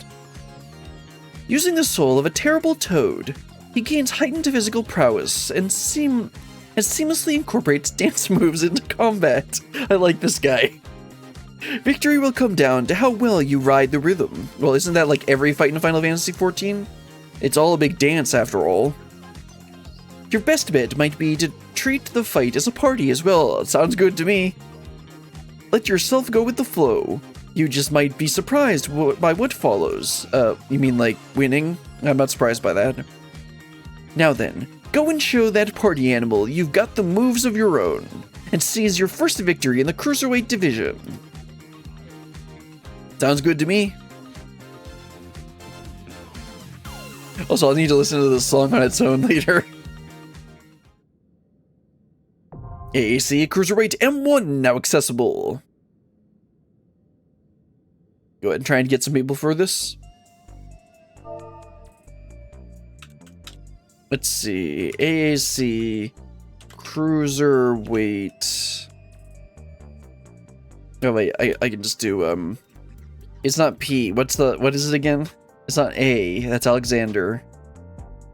Using the soul of a terrible toad, he gains heightened physical prowess and seamlessly incorporates dance moves into combat. I like this guy. Victory will come down to how well you ride the rhythm. Well, isn't that like every fight in Final Fantasy XIV? It's all a big dance after all. Your best bet might be to treat the fight as a party as well. Sounds good to me. Let yourself go with the flow. You just might be surprised by what follows. You mean like winning? I'm not surprised by that. Now then, go and show that party animal you've got the moves of your own, and seize your first victory in the Cruiserweight division. Sounds good to me. Also, I'll need to listen to this song on its own later. AAC Cruiserweight M1 now accessible. Go ahead and try and get some people for this. Let's see. AAC Cruiserweight. Oh wait, I can just do it's not P. What is it again? It's not A. That's Alexander.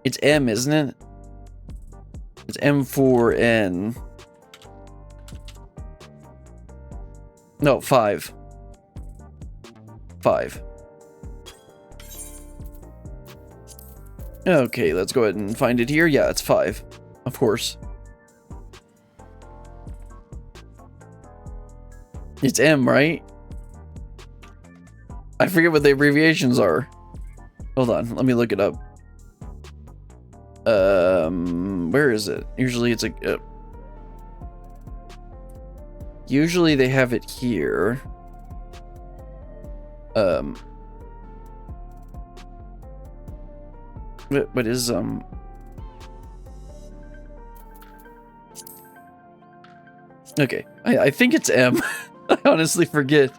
It's M, isn't it? It's M4N. No, 5. 5. Okay, let's go ahead and find it here. Yeah, it's 5. Of course. It's M, right? I forget what the abbreviations are. Hold on, let me look it up. Where is it? Usually it's a... usually they have it here. What is, okay, I think it's M. I honestly forget.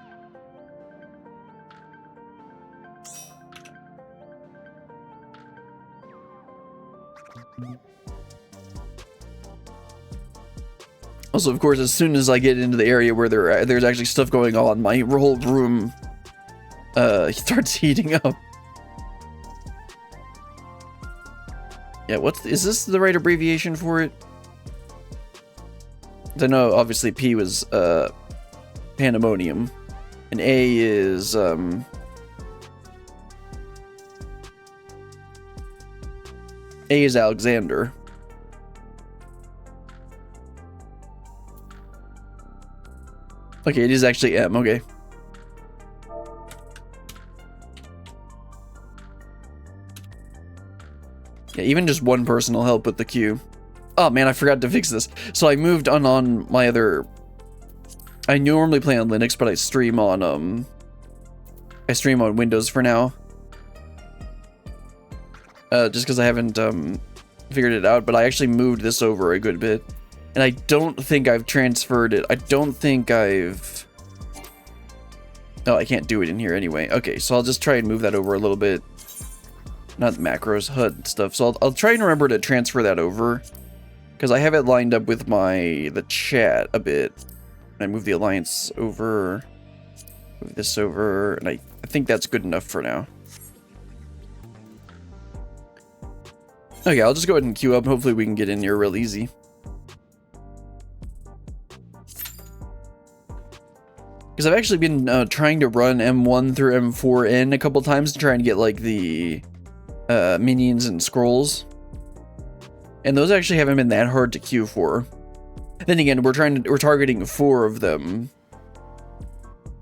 Also, of course, as soon as I get into the area where there's actually stuff going on, my whole room starts heating up. Yeah, is this the right abbreviation for it? I know, obviously, P was Pandemonium, and A is A is Alexander. Okay, it is actually M, okay. Yeah, even just one person will help with the queue. Oh man, I forgot to fix this. So I moved on my other... I normally play on Linux, but I stream on Windows for now. Just because I haven't figured it out, but I actually moved this over a good bit. And I don't think I've transferred it. I don't think I've Oh, I can't do it in here anyway. Okay, so I'll just try and move that over a little bit. Not macros, HUD stuff. So I'll try and remember to transfer that over. Because I have it lined up with the chat a bit. I move the alliance over. Move this over. And I think that's good enough for now. Okay, I'll just go ahead and queue up. Hopefully we can get in here real easy. Because I've actually been trying to run M1 through M4N a couple times to try and get like the minions and scrolls. And those actually haven't been that hard to queue for. Then again, we're targeting 4 of them.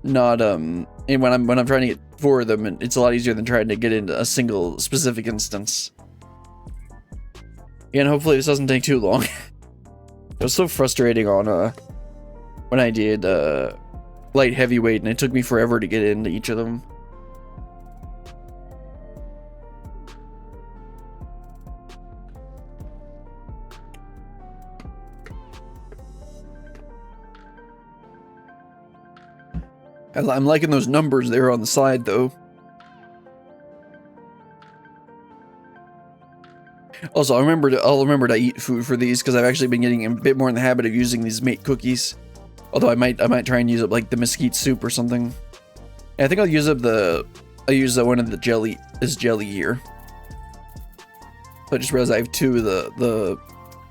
Not and when I'm trying to get 4 of them, it's a lot easier than trying to get into a single specific instance. And hopefully this doesn't take too long. It was so frustrating on when I did light heavyweight, and it took me forever to get into each of them. I'm liking those numbers there on the side, though. Also, I'll remember to eat food for these, because I've actually been getting a bit more in the habit of using these mate cookies. Although I might try and use up like the mesquite soup or something. Yeah, I think I'll use up one of the jelly here. So I just realized I have 2 of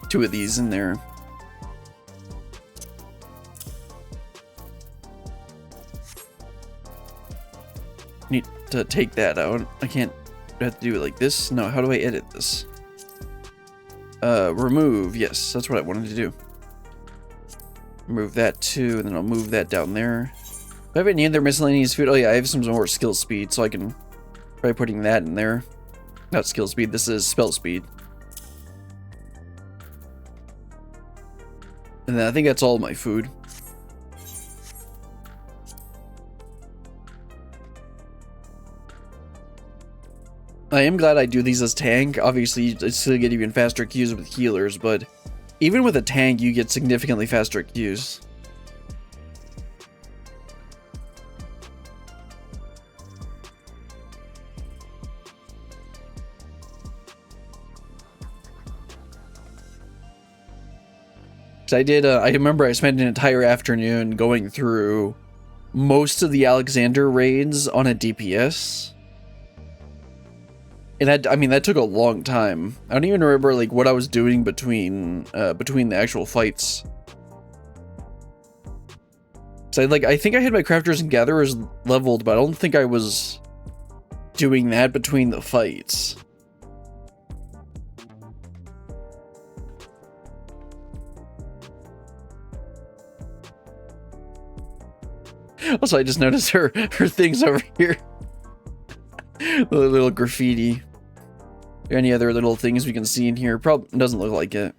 two of these in there. Need to take that out. I can't. I have to do it like this. No, how do I edit this? Remove. Yes, that's what I wanted to do. Move that too, and then I'll move that down there. Do I have any other miscellaneous food? Oh yeah, I have some more skill speed, so I can try putting that in there. Not skill speed, this is spell speed. And then I think that's all my food. I am glad I do these as tank. Obviously, I still get even faster queues with healers, but even with a tank, you get significantly faster queues. I remember I spent an entire afternoon going through most of the Alexander raids on a DPS. And that took a long time. I don't even remember like what I was doing between the actual fights. So I think I had my crafters and gatherers leveled, but I don't think I was doing that between the fights. Also, I just noticed her things over here. The little graffiti. Are there any other little things we can see in here? Probably doesn't look like it.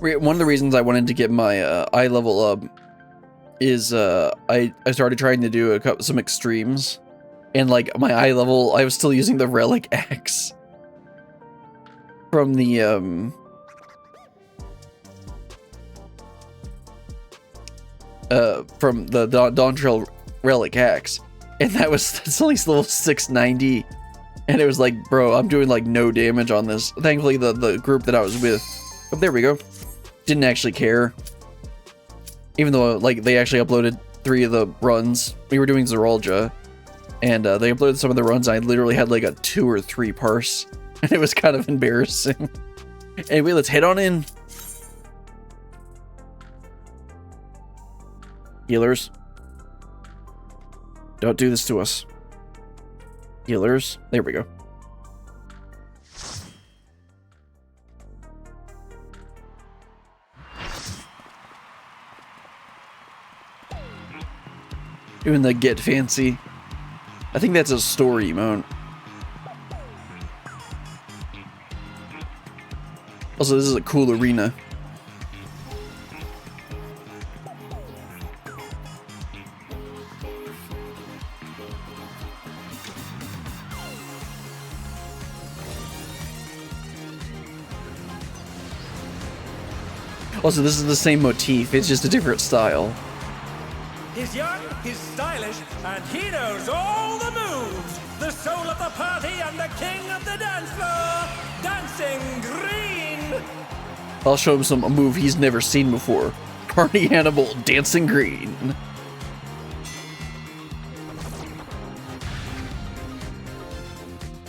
One of the reasons I wanted to get my eye level up is I started trying to do some extremes, and like my eye level, I was still using the relic axe from the Dawn Trail relic axe, and that's only level 690, and it was like, bro, I'm doing like no damage on this. Thankfully, the group that I was with, oh, there we go, didn't actually care. Even though, like, they actually uploaded 3 of the runs. We were doing Zeralja, and they uploaded some of the runs. I literally had, like, a 2 or 3 parse, and it was kind of embarrassing. Anyway, let's head on in. Healers. Don't do this to us. Healers. There we go. Doing the get fancy. I think that's a story emote. Also, this is a cool arena. Also, this is the same motif, it's just a different style. He's young, he's stylish, and he knows all the moves. The soul of the party and the king of the dance floor, Dancing Green. I'll show him a move he's never seen before. Party Hannibal, Dancing Green.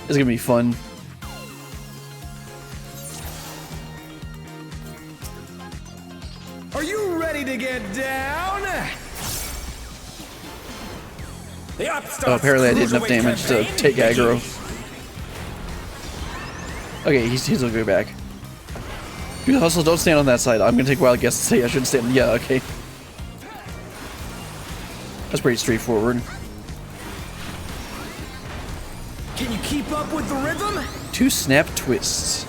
It's gonna be fun. Are you ready to get down? Oh, apparently I did enough damage to take aggro. Okay, he's gonna go back. Do the hustle, don't stand on that side. I'm gonna take a wild guess to say I shouldn't stand. Yeah, okay. That's pretty straightforward. Can you keep up with the rhythm? 2 snap twists.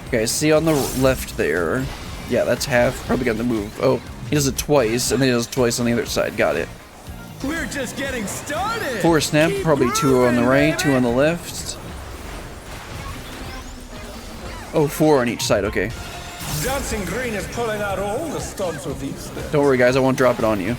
Okay, see on the left there. Yeah, that's half. Probably got the move. Oh, he does it twice, and then he does it twice on the other side. Got it. We're just getting started. 4 snap, Keep probably 2 on the right, baby. 2 on the left. Oh, 4 on each side, okay. Dancing Green is pulling out all the stops with these steps. Don't worry, guys, I won't drop it on you.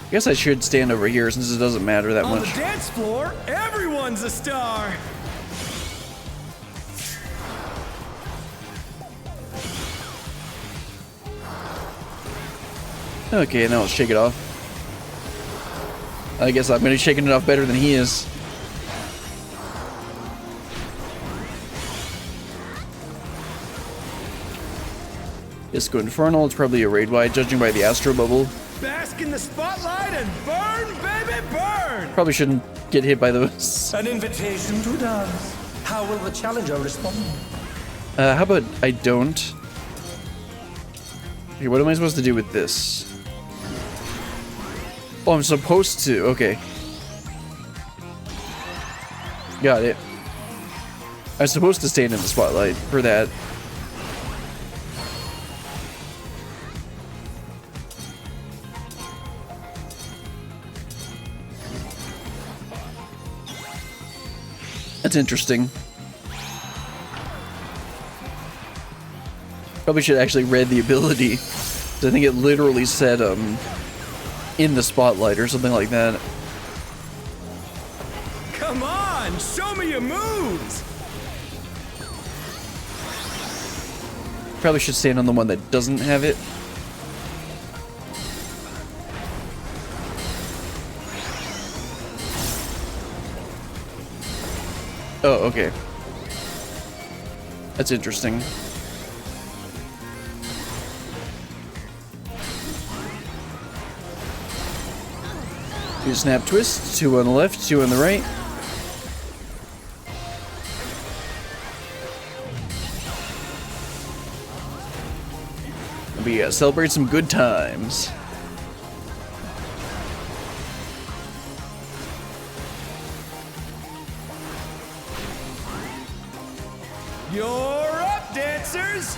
I guess I should stand over here since it doesn't matter that On much. the dance floor, everyone's a star. Okay, now let's shake it off. I guess I'm gonna be shaking it off better than he is. Disco Infernal, it's probably a raid wide, judging by the Astro Bubble. Bask in the spotlight and burn, baby, burn. Probably shouldn't get hit by those. An invitation to dance. How will the challenger respond? How about I don't? Okay, what am I supposed to do with this? Oh, I'm supposed to. Okay. Got it. I'm supposed to stand in the spotlight for that. That's interesting. Probably should actually read the ability. 'Cause I think it literally said, in the spotlight or something like that. Come on, show me your moves. Probably should stand on the one that doesn't have it. Oh, okay. That's interesting. Two snap twists, 2 on the left, 2 on the right. We celebrate some good times. You're up, dancers.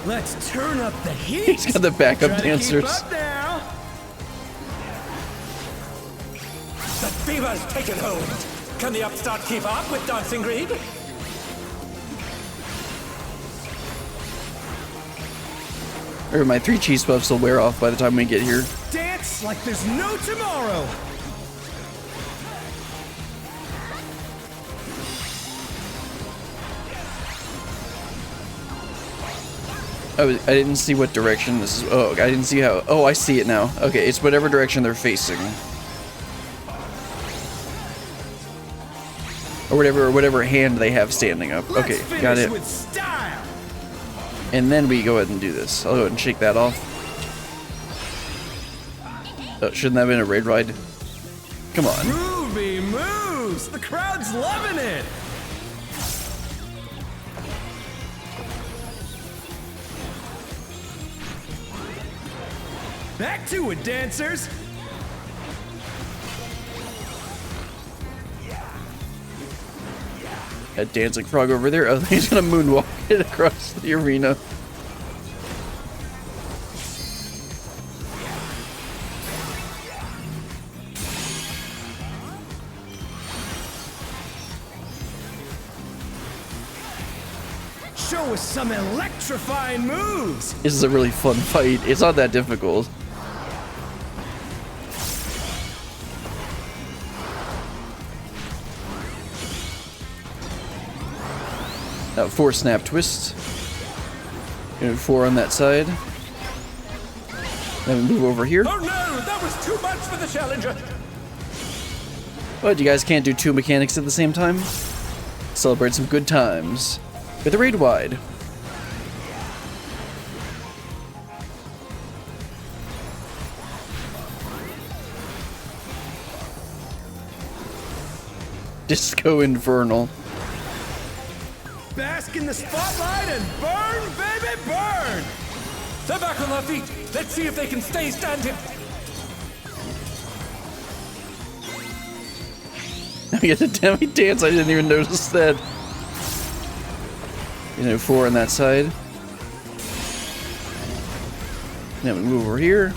Let's turn up the heat. He's got the backup Try to dancers. keep up now. The fever's taken hold. Can the upstart keep up with Dancing Green? Or my 3 cheese puffs will wear off by the time we get here. Dance like there's no tomorrow. I didn't see what direction this is. Oh, I didn't see how. Oh, I see it now. Okay, it's whatever direction they're facing. Or whatever hand they have standing up. Okay, Let's got finish it. with style. And then we go ahead and do this. I'll go ahead and shake that off. Oh, shouldn't that have been a raid ride? Come on. Groovy moves. The crowd's loving it. Back to it, dancers. That dancing frog over there. Oh, he's gonna moonwalk it across the arena. show us some electrifying moves. This is a really fun fight. It's not that difficult. Now 4 snap twist. 4 on that side. Then we move over here. Oh no, that was too much for the challenger. But you guys can't do 2 mechanics at the same time. Celebrate some good times with the raid wide. Disco Infernal. Bask in the spotlight and burn, baby, burn! They're back on their feet. Let's see if they can stay standing. We had a demi dance. I didn't even notice that. 4 on that side. Now we move over here.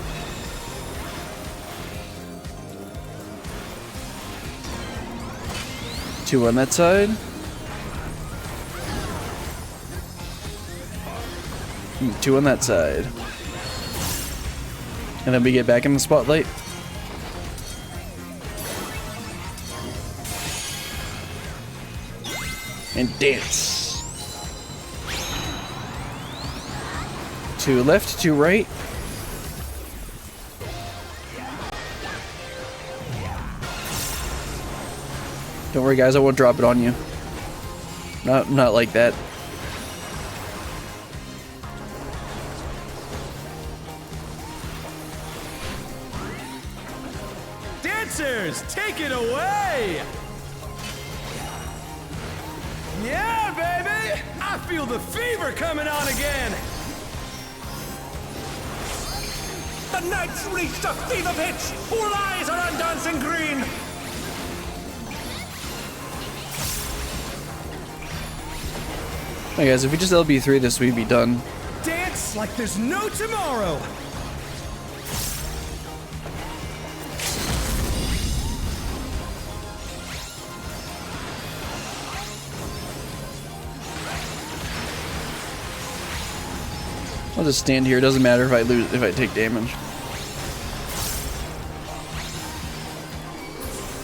Two on that side. 2 on that side. And then we get back in the spotlight. And dance. 2 left, 2 right. Don't worry guys, I won't drop it on you. Not like that. Dancers, take it away! Yeah, baby! I feel the fever coming on again! The knight's reached a fever pitch! All eyes are on Dancing Green! Hey guys, if we just LB3 this, we'd be done. Dance like there's no tomorrow! I'll just stand here. It doesn't matter if I take damage.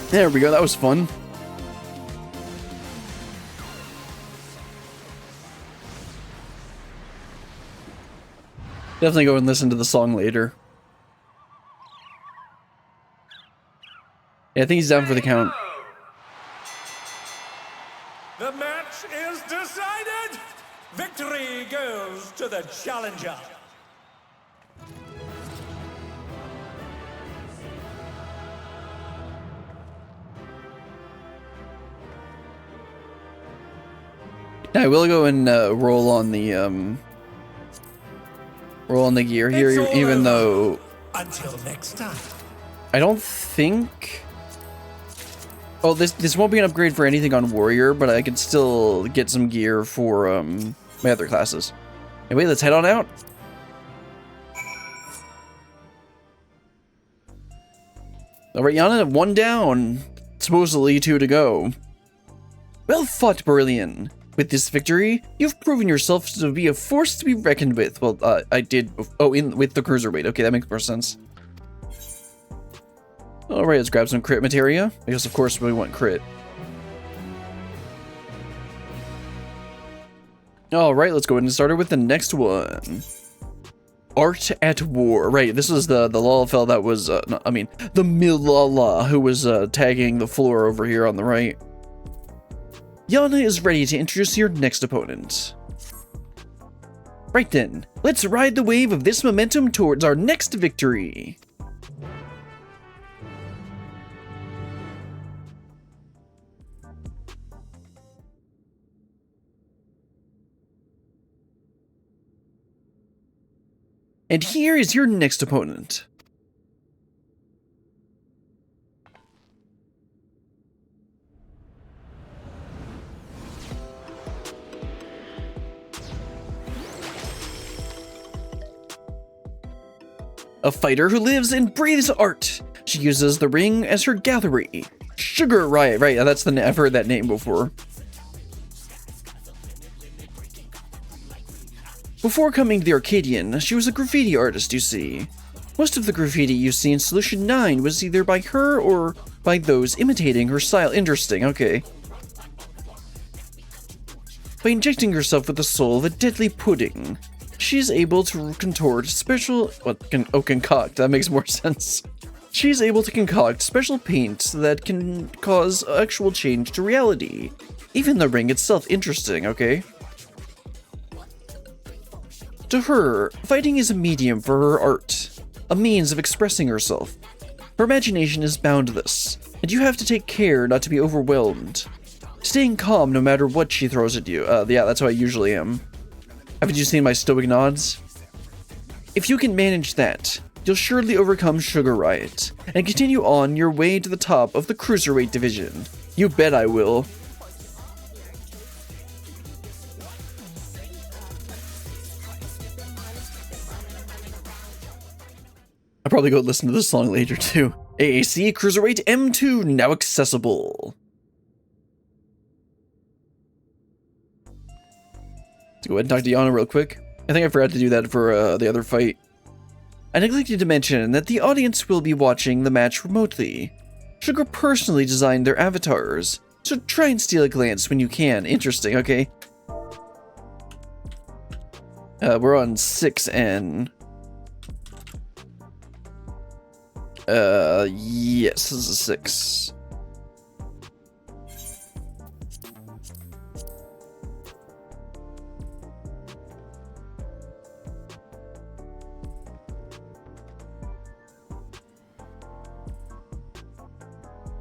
There we go. That was fun. Definitely go and listen to the song later. Yeah, I think he's down for the count. The match is decided! Victory goes to the challenger! I will go and roll on the gear here, even though until next time. I don't think. Oh, this won't be an upgrade for anything on Warrior, but I could still get some gear for my other classes. Anyway, let's head on out. All right, Yana, 1 down. Supposedly 2 to go. Well fought, Brilliant. With this victory, you've proven yourself to be a force to be reckoned with. Well, I did. Oh, with the Cruiserweight. Okay, that makes more sense. All right, let's grab some crit materia. Because, of course, we want crit. All right, let's go ahead and start with the next one. Art at War. Right, this was the Lalafell that was, the Milala who was tagging the floor over here on the right. Yana is ready to introduce your next opponent. Right then, let's ride the wave of this momentum towards our next victory. And here is your next opponent. A fighter who lives and breathes art. She uses the ring as her gallery. Sugar Riot, right? That's the I've heard that name before. Before coming to the Arcadian, she was a graffiti artist, you see. Most of the graffiti you see in Solution 9 was either by her or by those imitating her style. Interesting, okay. By injecting herself with the soul of a deadly pudding, she is able to contort special... concoct. That makes more sense. She is able to concoct special paint that can cause actual change to reality. Even the ring itself. Interesting, okay. To her, fighting is a medium for her art, a means of expressing herself. Her imagination is boundless, and you have to take care not to be overwhelmed. Staying calm no matter what she throws at you. Yeah, that's how I usually am. Haven't you seen my stoic nods? If you can manage that, you'll surely overcome Sugar Riot, and continue on your way to the top of the Cruiserweight division. You bet I will. I'll probably go listen to this song later too. AAC Cruiserweight M2 now accessible. Let's go ahead and talk to Yana real quick. I think I forgot to do that for the other fight. I neglected to mention that the audience will be watching the match remotely. Sugar personally designed their avatars, so try and steal a glance when you can. Interesting, okay. We're on 6N. Yes, this is 6.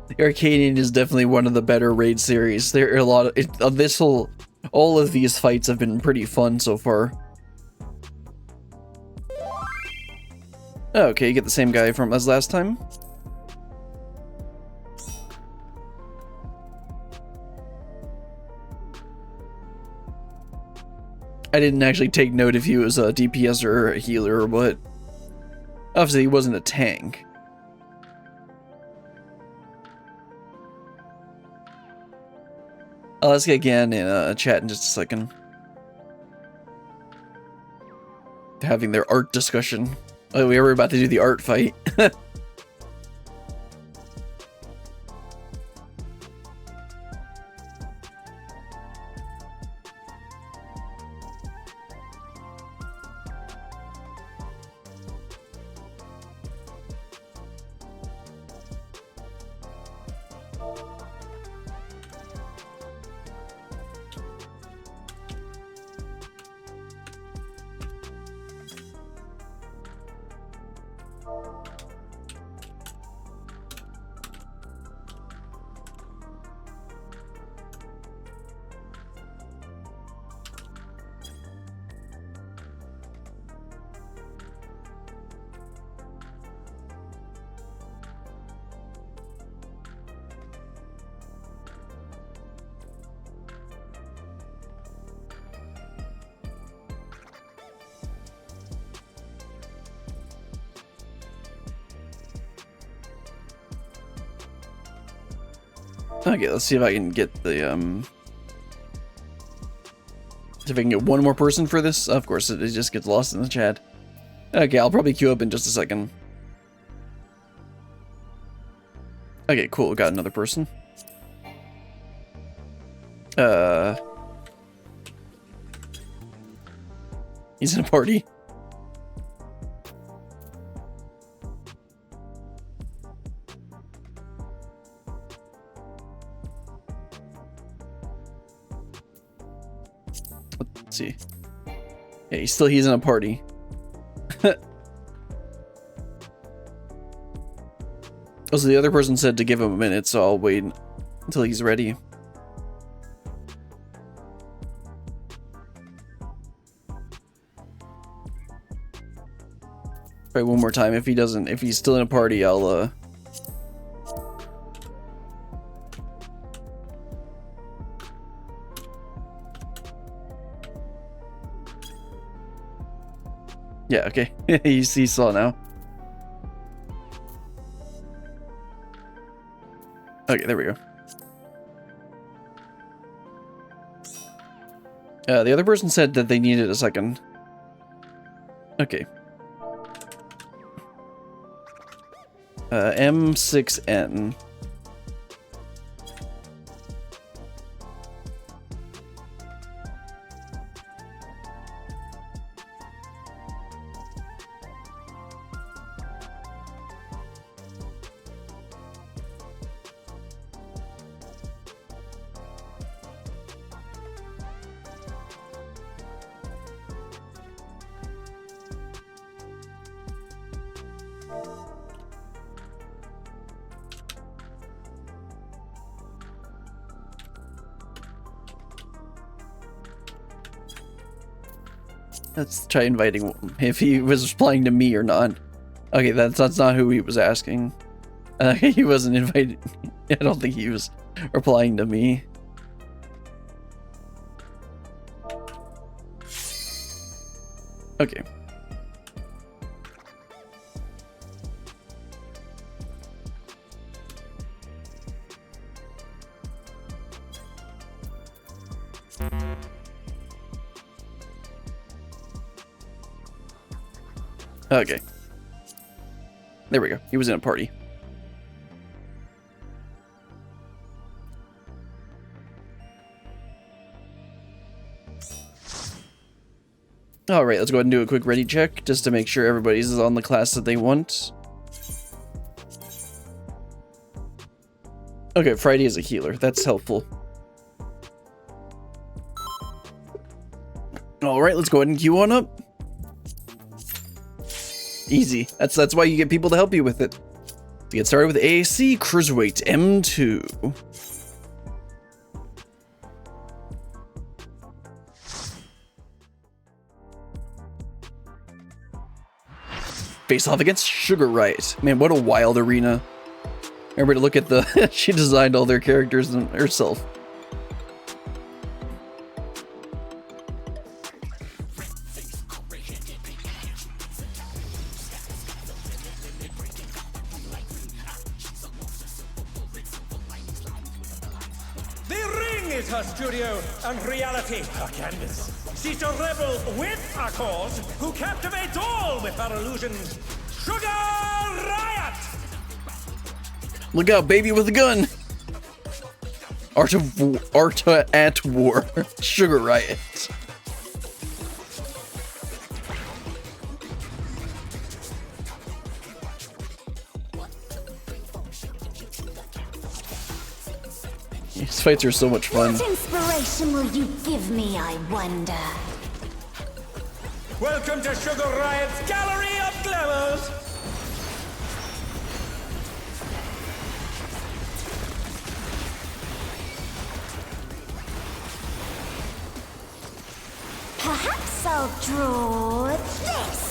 The Arcadian is definitely one of the better raid series. There are a lot of all of these fights have been pretty fun so far. Okay, you get the same guy from as last time. I didn't actually take note if he was a DPS or a healer or what. Obviously, he wasn't a tank. I'll ask again in chat in just a second. Having their art discussion. Oh, we were about to do the art fight. Okay, let's see if I can get the, see if I can get one more person for this. Of course, it just gets lost in the chat. Okay, I'll probably queue up in just a second. Okay, cool, got another person. He's in a party. Let's see. Yeah, he's in a party. Also, the other person said to give him a minute, so I'll wait until he's ready. Try one more time. If he's still in a party, I'll yeah, okay. He saw now. Okay, there we go. The other person said that they needed a second. Okay. M6N. Let's try inviting him, if he was replying to me or not. Okay, that's not who he was asking. He wasn't invited. I don't think he was replying to me. Okay. Okay. There we go. He was in a party. Alright, let's go ahead and do a quick ready check, just to make sure everybody's on the class that they want. Okay, Friday is a healer. That's helpful. Alright, let's go ahead and queue on up. Easy. That's why you get people to help you with it. To get started with AAC Cruiserweight M2. Face off against Cruiserweight. Man, what a wild arena. Everybody look at the... she designed all their characters herself. Her studio and reality her canvas. She's a rebel with a cause who captivates all with her illusions. Sugar Riot! Look out, baby with a gun! Art at war. Sugar Riot. These fights are so much fun. What inspiration will you give me, I wonder? Welcome to Sugar Riot's Gallery of Glamours! Perhaps I'll draw this.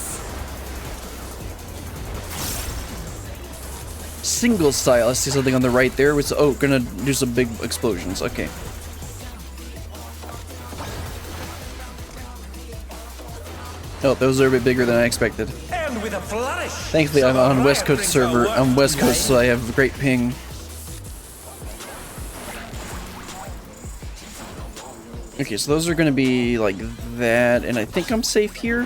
Single style. I see something on the right there. It's, oh, gonna do some big explosions. Okay. Oh, those are a bit bigger than I expected. And with a flourish. Thankfully, I'm on West Coast server. I'm West Coast, so I have great ping. Okay, so those are gonna be like that, and I think I'm safe here.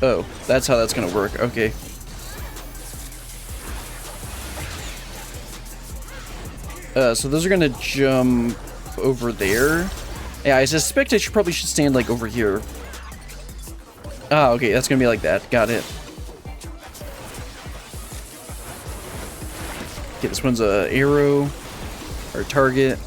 Oh, that's how that's gonna work. Okay. So those are gonna jump over there. Yeah, I suspect I probably should stand like over here. Ah, okay, that's gonna be like that. Got it. Okay, this one's a arrow or target.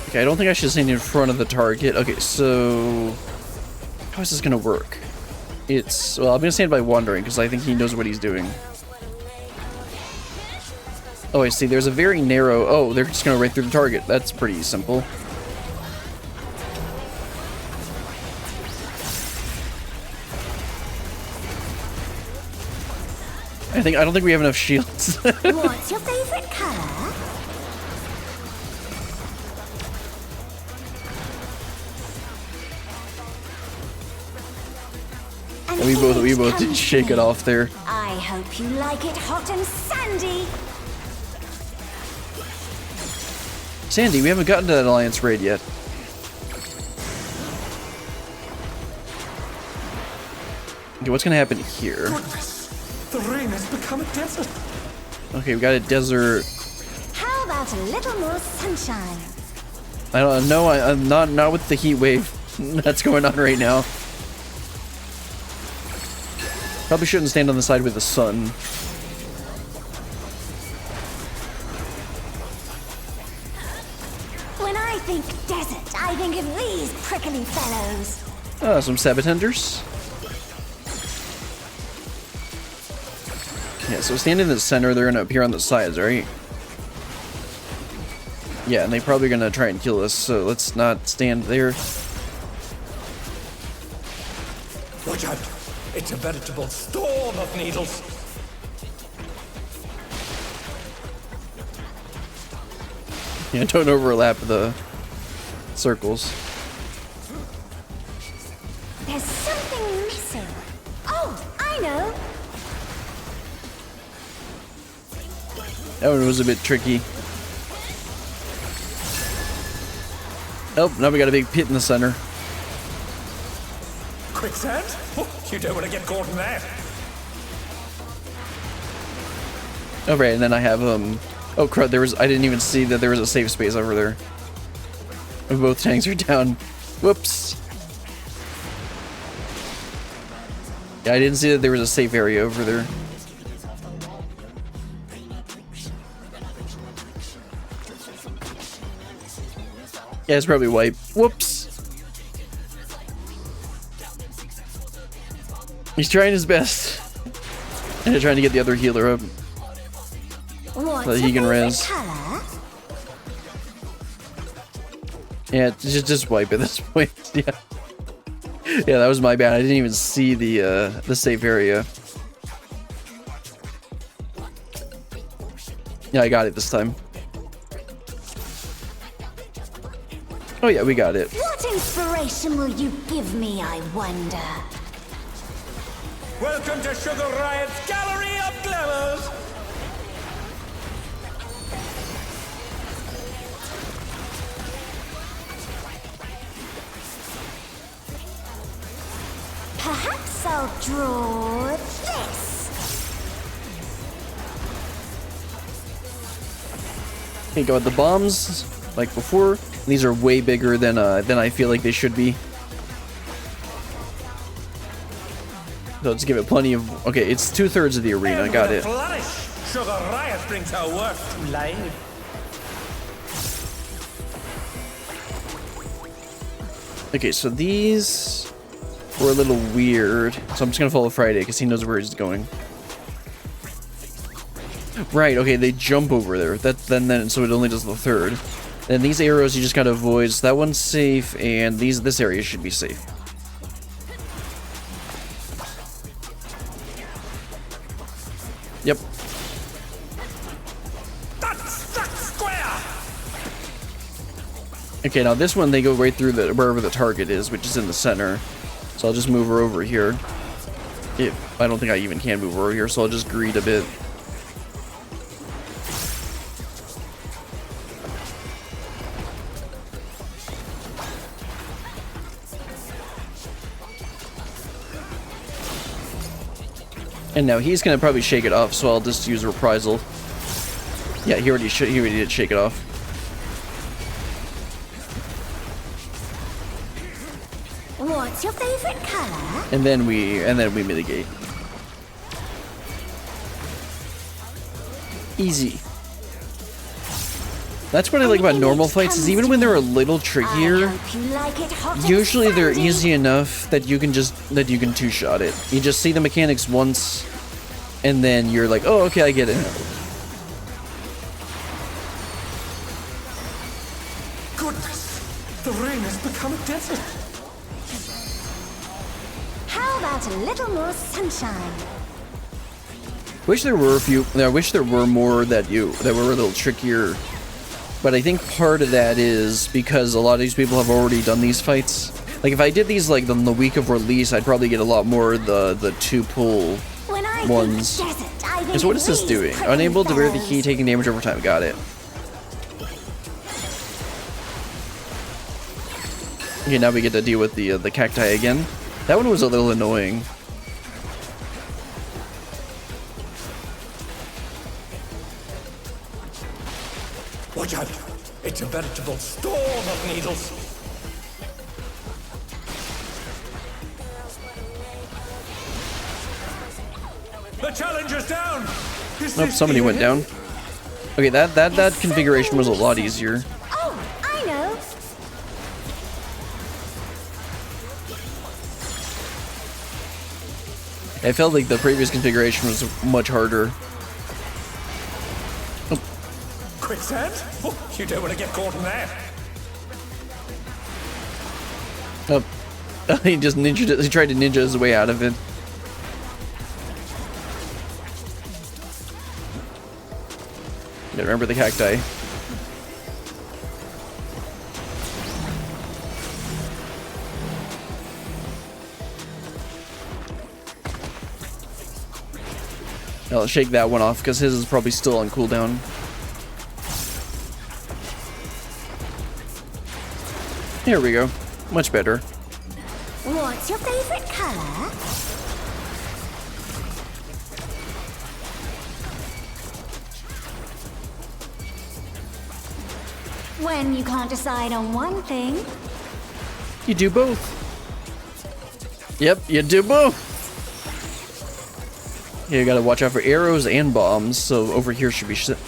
Okay, I don't think I should stand in front of the target. Okay, so how is this gonna work? It's, well, I'm gonna stand by wandering because I think he knows what he's doing. Oh, I see. There's a very narrow... Oh, they're just gonna right through the target. That's pretty simple. I don't think we have enough shields. What's your favorite color? We both did shake it off there. I hope you like it hot and sandy. Sandy, we haven't gotten to that Alliance raid yet. Okay, what's gonna happen here? Goodness, the ring has become a desert. Okay, we got a desert. How about a little more sunshine? I don't know. I'm not with the heat wave that's going on right now. Probably shouldn't stand on the side with the sun. When I think desert, I think of these prickly fellows. Some Sabatenders. Yeah, so standing in the center, they're gonna appear on the sides, right? Yeah, and they're probably gonna try and kill us, so let's not stand there. Watch out. It's a veritable storm of needles. Yeah, don't overlap the circles. There's something missing. Oh, I know. That one was a bit tricky. Oh, now we got a big pit in the center. Quicksand? Oh, you don't want to get caught in that. Oh, right, and then I have, oh, crud, I didn't even see that there was a safe space over there. Both tanks are down. Whoops. Yeah, I didn't see that there was a safe area over there. Yeah, it's probably wipe. Whoops. He's trying his best. And trying to get the other healer up. What's So that he can your res. favorite color? Yeah, just wipe at this point. Yeah. Yeah, that was my bad. I didn't even see the safe area. Yeah, I got it this time. Oh yeah, we got it. What inspiration will you give me, I wonder? Welcome to Sugar Riot's Gallery of Glamours. Perhaps I'll draw this. Okay, got the bombs like before. These are way bigger than I feel like they should be. So let's give it plenty of. Okay, it's 2/3 of the arena. Got it. Flourish. Sugar Riot brings her work to life. Okay, so these were a little weird. So I'm just gonna follow Friday because he knows where he's going. Right. Okay, they jump over there. Then so it only does the third. Then these arrows you just gotta avoid. So that one's safe, and this area should be safe. Yep. That's square. Okay, now this one they go right through wherever the target is, which is in the center. So I'll just move her over here. I don't think I even can move her over here, so I'll just greed a bit. And now he's gonna probably shake it off, so I'll just use reprisal. Yeah, he already did shake it off. What's your favorite color? And then we mitigate. Easy. That's what I like about normal fights, is even when they're a little trickier, I hope you like it hot and usually they're sandy. easy enough that you can two-shot it. You just see the mechanics once, and then you're like, oh, okay, I get it. Goodness, the ring has become a desert. How about a little more sunshine? Wish there were a few. I wish there were more that were a little trickier. But I think part of that is because a lot of these people have already done these fights. Like if I did these like on the week of release, I'd probably get a lot more of the 2-pull When I ones. think desert, I think And so what of is this these doing? prickly Unable to bear the fellows. heat, taking damage over time. Got it. Okay, now we get to deal with the cacti again. That one was a little annoying. Watch out! It's a veritable storm of needles. The challenger's down. Nope, somebody went down. Okay, that configuration was a lot easier. Oh, I know. I felt like the previous configuration was much harder. Quicksand? Oh, you don't want to get caught in that. Oh, he just ninja'd it. He tried to ninja his way out of it. Yeah, remember the cacti. I'll shake that one off because his is probably still on cooldown. Here we go. Much better. What's your favorite color? When you can't decide on one thing. You do both. Yep, you do both. Yeah, you gotta watch out for arrows and bombs. So over here should be safe.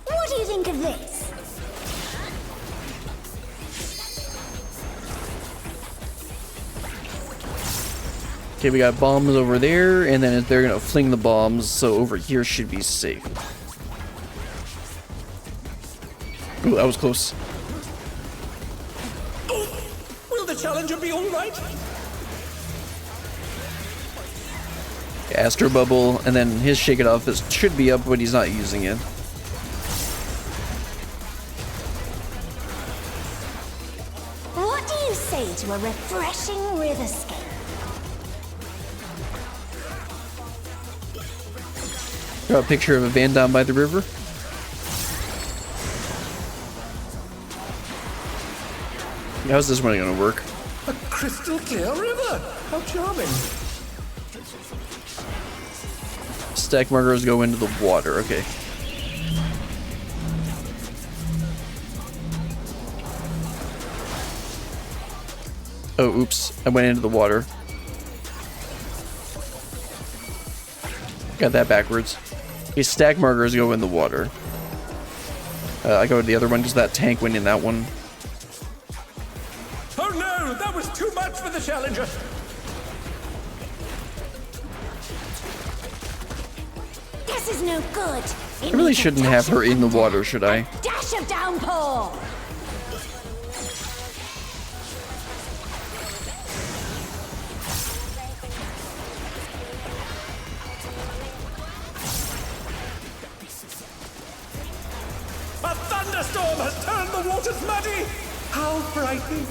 What do you think of this? Okay, we got bombs over there, and then they're gonna fling the bombs. So over here should be safe. Ooh, that was close. Will the challenger be all right? Astro Bubble, and then his Shake It Off should be up, but he's not using it. What do you say to a refreshing riverscape? Draw a picture of a van down by the river. How's this one gonna work? A crystal clear river. How charming. Stack markers go into the water. Okay. Oh, oops. I went into the water. Got that backwards. Okay, stack markers go in the water. I go to the other one because that tank went in that one. Oh no, that was too much for the challenger. This is no good. I really shouldn't have her in the water, should I? Dash of downpour. A thunderstorm has turned the waters muddy. How frightening.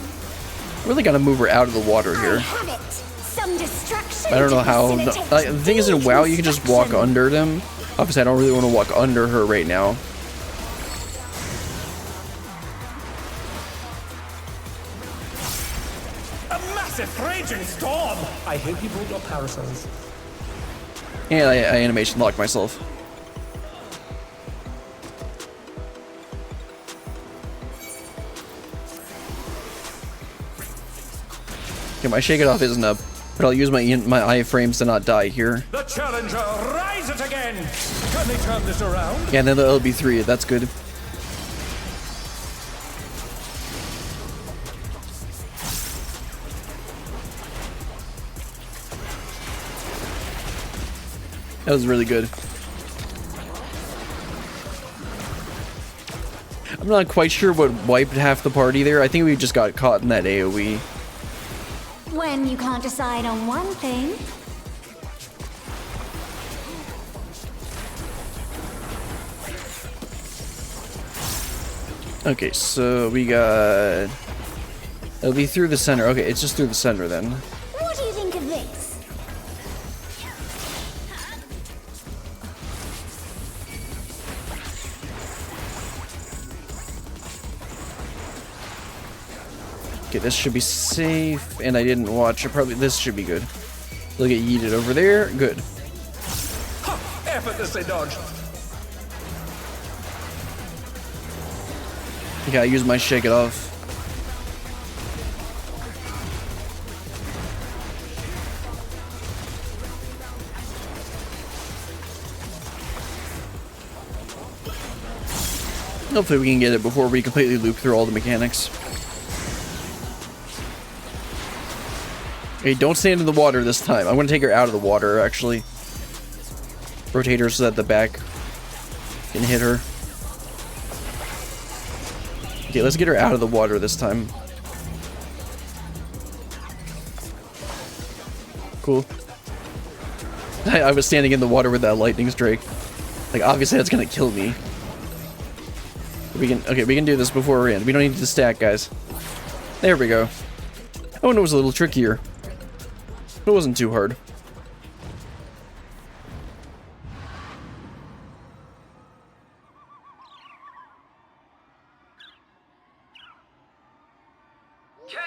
Really gotta move her out of the water I here. have it. Some distraction. I don't know to how. facilitate The thing is, in WoW, you can just walk deconstruction. under them. Obviously, I don't really want to walk under her right now. A massive raging storm. I hope you brought your parasols. And I animation locked myself. Okay, my Shake It Off isn't up, but I'll use my iframes to not die here. The challenger rises again. Can they turn this around? Yeah, and then the LB3, that's good. That was really good. I'm not quite sure what wiped half the party there. I think we just got caught in that AoE. When you can't decide on one thing. Okay, so we got... It'll be through the center. Okay, it's just through the center then. What do you think of this? Okay, this should be safe, and I didn't watch. This should be good. Look at yeeted over there. Good. Effortlessly dodged. Okay, I use my shake it off. Hopefully we can get it before we completely loop through all the mechanics. Okay, don't stand in the water this time. I'm going to take her out of the water, actually. Rotate her so that the back can hit her. Okay, let's get her out of the water this time. Cool. I was standing in the water with that lightning strike. Like, obviously that's going to kill me. We can do this before we end. We don't need to stack, guys. There we go. Oh, and it was a little trickier. It wasn't too hard. KO!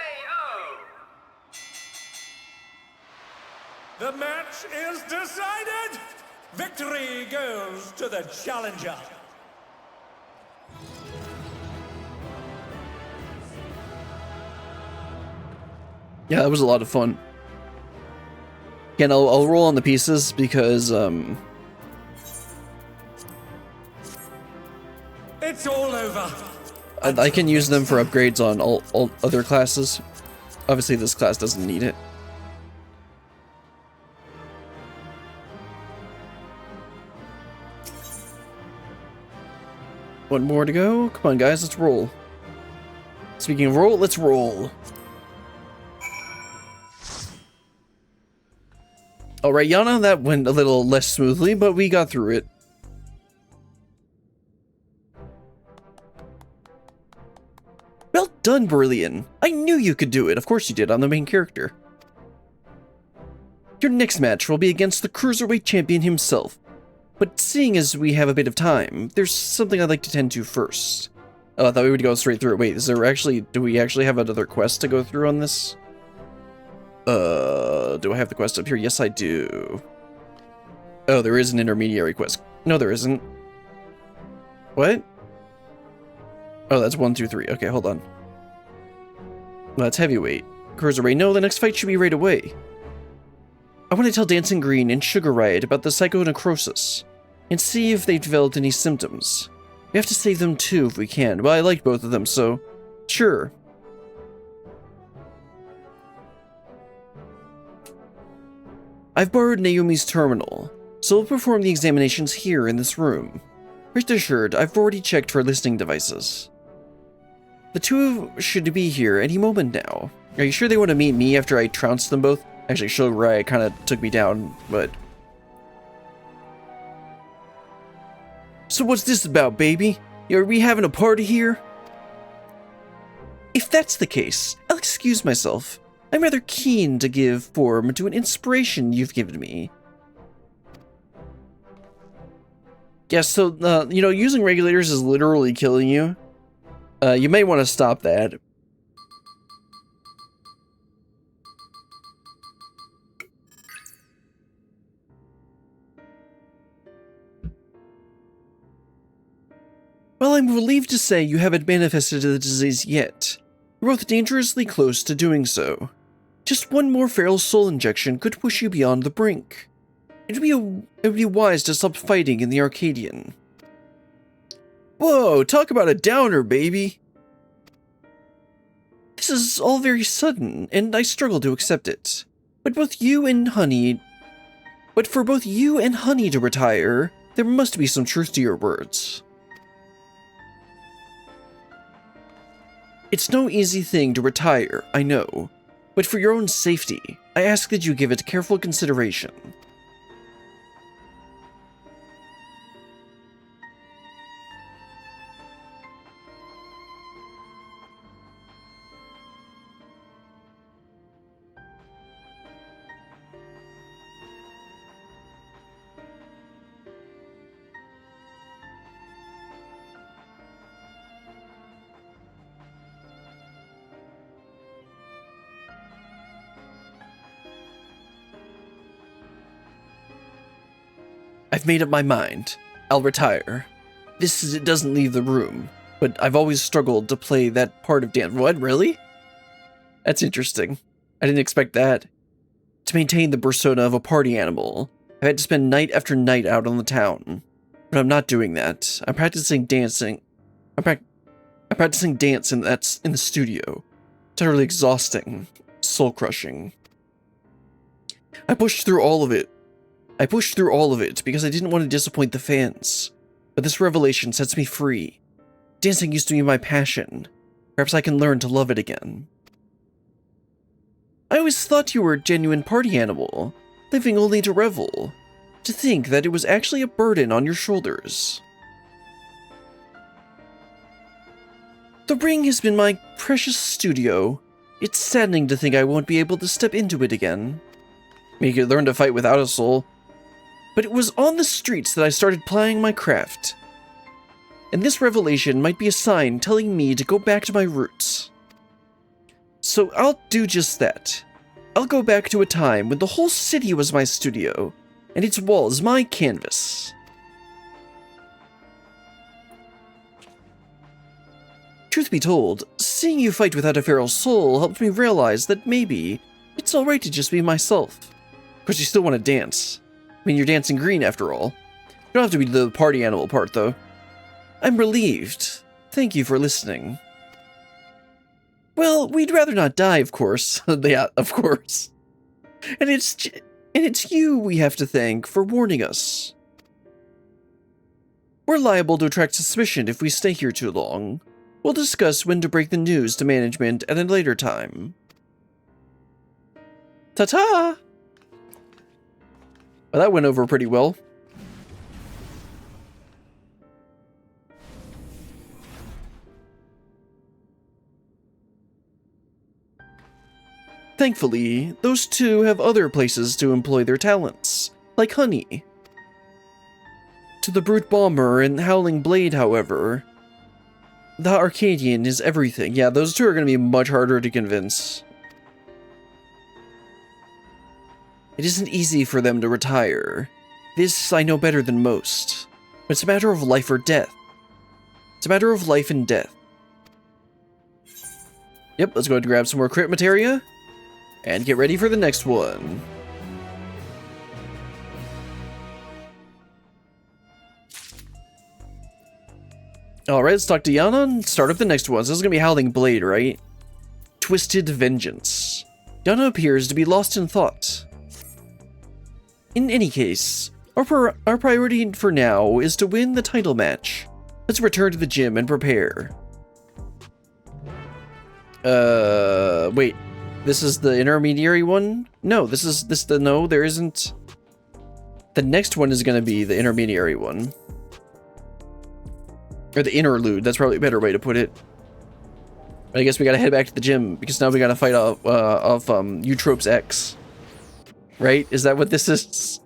The match is decided! Victory goes to the challenger. Yeah, that was a lot of fun. Again, I'll roll on the pieces because, It's all over. I can use them for upgrades on all other classes. Obviously, this class doesn't need it. One more to go. Come on, guys, let's roll. Speaking of roll, let's roll. Alright, Yana, that went a little less smoothly, but we got through it. Well done, Brillian. I knew you could do it. Of course you did, I'm the main character. Your next match will be against the Cruiserweight champion himself. But seeing as we have a bit of time, there's something I'd like to tend to first. Oh, I thought we would go straight through it. Wait, do we actually have another quest to go through on this? Do I have the quest up here? Yes, I do. Oh, there is an intermediary quest. No, there isn't. What? Oh, that's 1, 2, 3. Okay, hold on. Well, that's heavyweight. Cruiserweight. No, the next fight should be right away. I want to tell Dancing Green and Sugar Riot about the psychonecrosis and see if they've developed any symptoms. We have to save them too if we can. Well, I like both of them, so sure. I've borrowed Naomi's terminal, so we'll perform the examinations here in this room. Rest assured, I've already checked for listening devices. The two should be here any moment now. Are you sure they want to meet me after I trounced them both? Actually, Sugar Riot kind of took me down, but... So what's this about, baby? Are we having a party here? If that's the case, I'll excuse myself. I'm rather keen to give form to an inspiration you've given me. Yeah, so, you know, using regulators is literally killing you. You may want to stop that. Well, I'm relieved to say you haven't manifested the disease yet. You're both dangerously close to doing so. Just one more feral soul injection could push you beyond the brink. It would be wise to stop fighting in the Arcadian. Whoa, talk about a downer, baby! This is all very sudden, and I struggle to accept it. But for both you and Honey to retire, there must be some truth to your words. It's no easy thing to retire, I know, but for your own safety, I ask that you give it careful consideration. I've made up my mind. I'll retire. It doesn't leave the room, but I've always struggled to play that part of dance. What, really? That's interesting. I didn't expect that. To maintain the persona of a party animal, I've had to spend night after night out on the town. But I'm not doing that. I'm practicing dancing. I'm practicing dance in the studio. It's utterly exhausting. Soul-crushing. I pushed through all of it because I didn't want to disappoint the fans. But this revelation sets me free. Dancing used to be my passion. Perhaps I can learn to love it again. I always thought you were a genuine party animal, living only to revel. To think that it was actually a burden on your shoulders. The ring has been my precious studio. It's saddening to think I won't be able to step into it again. You could learn to fight without a soul. But it was on the streets that I started plying my craft. And this revelation might be a sign telling me to go back to my roots. So I'll do just that. I'll go back to a time when the whole city was my studio, and its walls my canvas. Truth be told, seeing you fight without a feral soul helped me realize that maybe it's alright to just be myself. Of course, you still want to dance. I mean, you're dancing green after all. You don't have to be the party animal part, though. I'm relieved. Thank you for listening. Well, we'd rather not die, of course. Yeah, of course. And it's you we have to thank for warning us. We're liable to attract suspicion if we stay here too long. We'll discuss when to break the news to management at a later time. Ta-ta! Well, that went over pretty well. Thankfully, those two have other places to employ their talents, like honey. To the Brute Bomber and Howling Blade, however, the Arcadian is everything. Yeah, those two are going to be much harder to convince. It isn't easy for them to retire. This I know better than most. But it's a matter of life or death. It's a matter of life and death. Yep, let's go ahead and grab some more crit materia. And get ready for the next one. Alright, let's talk to Yana and start up the next one. So this is going to be Howling Blade, right? Twisted Vengeance. Yana appears to be lost in thought. In any case, our priority for now is to win the title match. Let's return to the gym and prepare. Wait. This is the intermediary one? No, no, there isn't. The next one is going to be the intermediary one. Or the interlude, that's probably a better way to put it. But I guess we gotta head back to the gym, because now we gotta fight off Eutrope's X. Right? Is that what this is?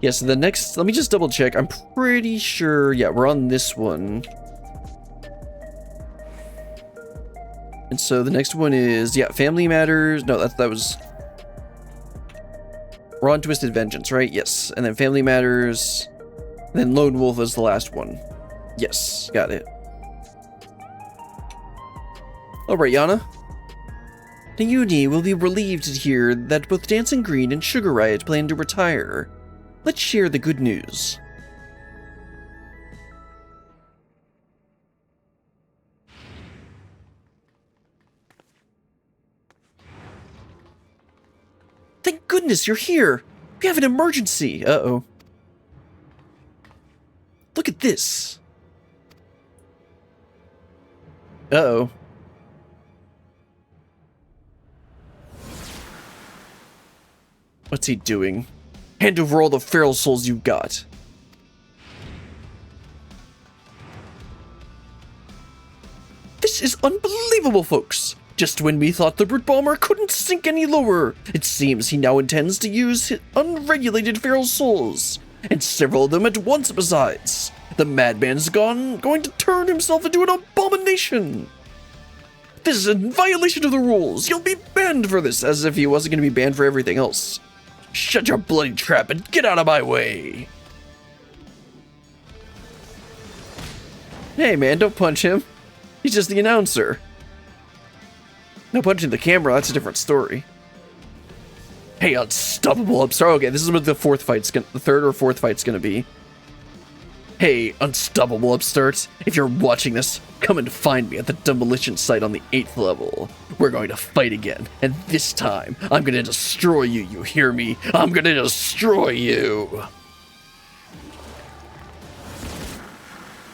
Yeah, so the next, let me just double check. I'm pretty sure, yeah, we're on this one. And so the next one is, yeah, Family Matters. No, that was... We're on Twisted Vengeance, right? Yes. And then Family Matters. And then Lone Wolf is the last one. Yes, got it. Alright, Yana. The Uni will be relieved to hear that both Dancing Green and Sugar Riot plan to retire. Let's share the good news. Thank goodness you're here! We have an emergency! Uh-oh. Look at this! Uh-oh. What's he doing? Hand over all the feral souls you've got. This is unbelievable, folks! Just when we thought the Brute Bomber couldn't sink any lower, it seems he now intends to use his unregulated feral souls, and several of them at once besides. The madman's going to turn himself into an abomination! This is a violation of the rules! You'll be banned for this! As if he wasn't going to be banned for everything else. Shut your bloody trap and get out of my way! Hey man, don't punch him. He's just the announcer. No punching the camera, that's a different story. Hey, unstoppable upstart. Okay, this is what the third or fourth fight's gonna be. Hey, unstoppable upstart. If you're watching this, come and find me at the demolition site on the 8th level. We're going to fight again, and this time, I'm gonna destroy you, you hear me? I'm gonna destroy you!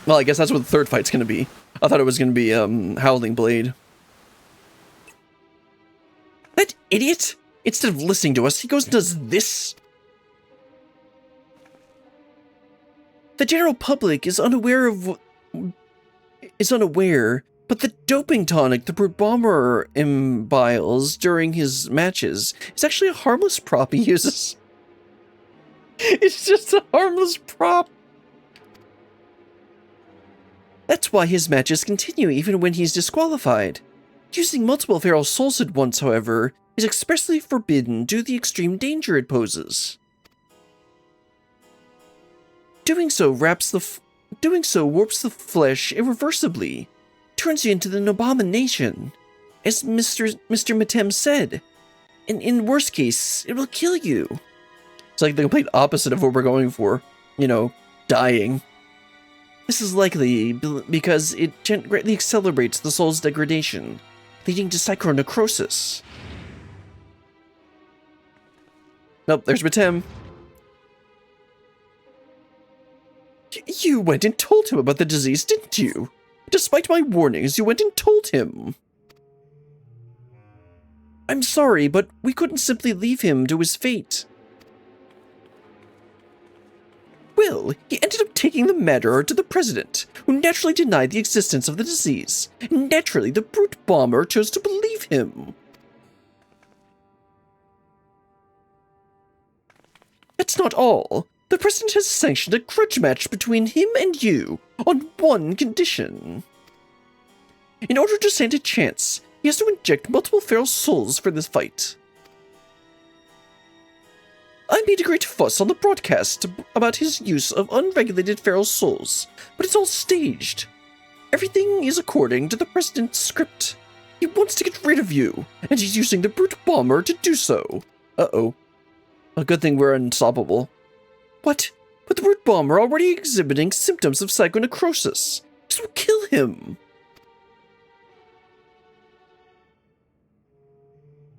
Well, I guess that's what the third fight's gonna be. I thought it was gonna be, Howling Blade. That idiot! Instead of listening to us, he goes and does this. The general public is unaware, but the doping tonic the Brute Bomber imbiles during his matches is actually a harmless prop he uses. It's just a harmless prop. That's why his matches continue even when he's disqualified. Using multiple feral souls at once, however, is expressly forbidden due to the extreme danger it poses. Doing so warps the flesh irreversibly, turns you into an abomination, as Mr. Matem said, and in worst case, it will kill you. It's like the complete opposite of what we're going for, you know, dying. This is likely because it greatly accelerates the soul's degradation, leading to psychonecrosis. Nope, there's Matem. You went and told him about the disease, didn't you? Despite my warnings, you went and told him. I'm sorry, but we couldn't simply leave him to his fate. Well, he ended up taking the matter to the president, who naturally denied the existence of the disease. Naturally, the Brute Bomber chose to believe him. That's not all. The president has sanctioned a grudge match between him and you, on one condition. In order to stand a chance, he has to inject multiple feral souls for this fight. I made a great fuss on the broadcast about his use of unregulated feral souls, but it's all staged. Everything is according to the president's script. He wants to get rid of you, and he's using the Brute Bomber to do so. Uh-oh. A good thing we're unstoppable. What? But the Brute Bomber already exhibiting symptoms of psychonecrosis. This will kill him.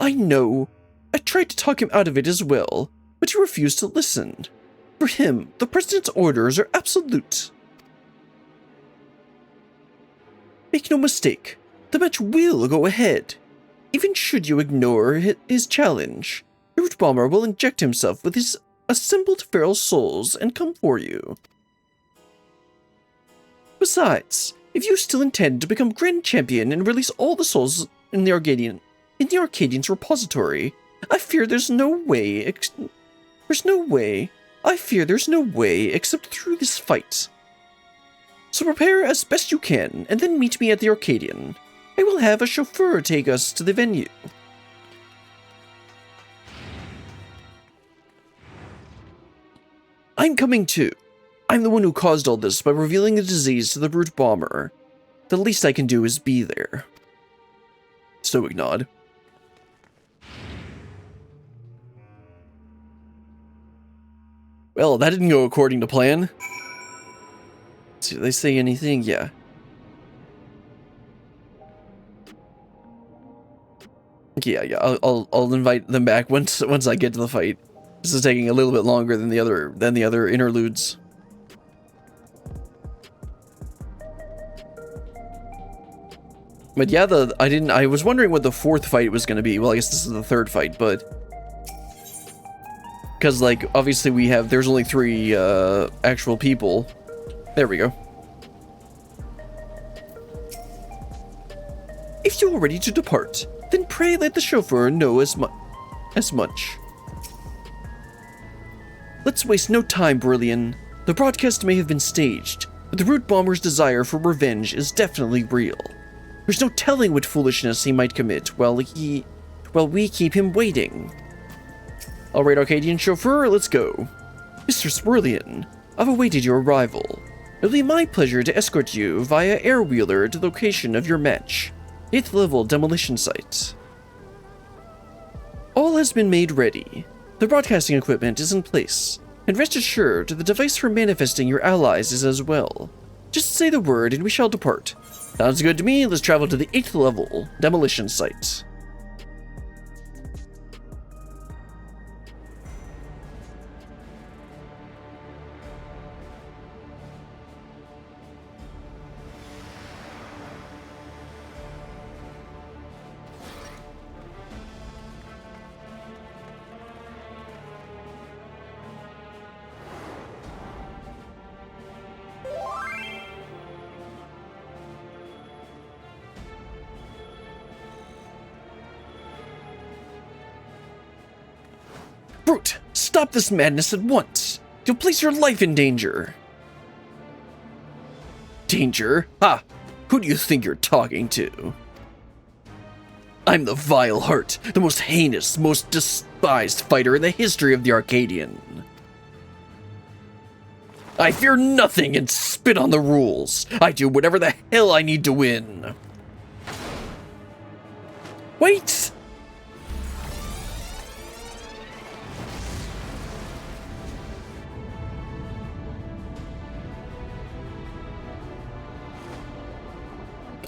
I know. I tried to talk him out of it as well, but he refused to listen. For him, the president's orders are absolute. Make no mistake, the match will go ahead. Even should you ignore his challenge, the Brute Bomber will inject himself with his assembled feral souls and come for you. Besides, if you still intend to become Grand Champion and release all the souls in the Arcadian's repository, I fear there's no way except through this fight. So prepare as best you can, and then meet me at the Arcadian. I will have a chauffeur take us to the venue. I'm coming too. I'm the one who caused all this by revealing the disease to the Brute Bomber. The least I can do is be there. Stoic nod. Well, that didn't go according to plan. Let's see, did they say anything? Yeah. Yeah. I'll invite them back once I get to the fight. This is taking a little bit longer than the other interludes. But yeah, I was wondering what the fourth fight was going to be. Well, I guess this is the third fight, but because like obviously there's only 3 actual people. There we go. If you are ready to depart, then pray let the chauffeur know as much. Let's waste no time, Brillian. The broadcast may have been staged, but the Brute Bomber's desire for revenge is definitely real. There's no telling what foolishness he might commit while we keep him waiting. Alright, Arcadian chauffeur, let's go. Mr. Swirlian, I've awaited your arrival. It'll be my pleasure to escort you via air-wheeler to the location of your match, 8th level demolition site. All has been made ready. The broadcasting equipment is in place, and rest assured the device for manifesting your allies is as well. Just say the word and we shall depart. Sounds good to me. Let's travel to the 8th level demolition site. Brute, stop this madness at once. You'll place your life in danger. Danger? Ha! Who do you think you're talking to? I'm the Vile Heart, the most heinous, most despised fighter in the history of the Arcadian. I fear nothing and spit on the rules. I do whatever the hell I need to win. Wait!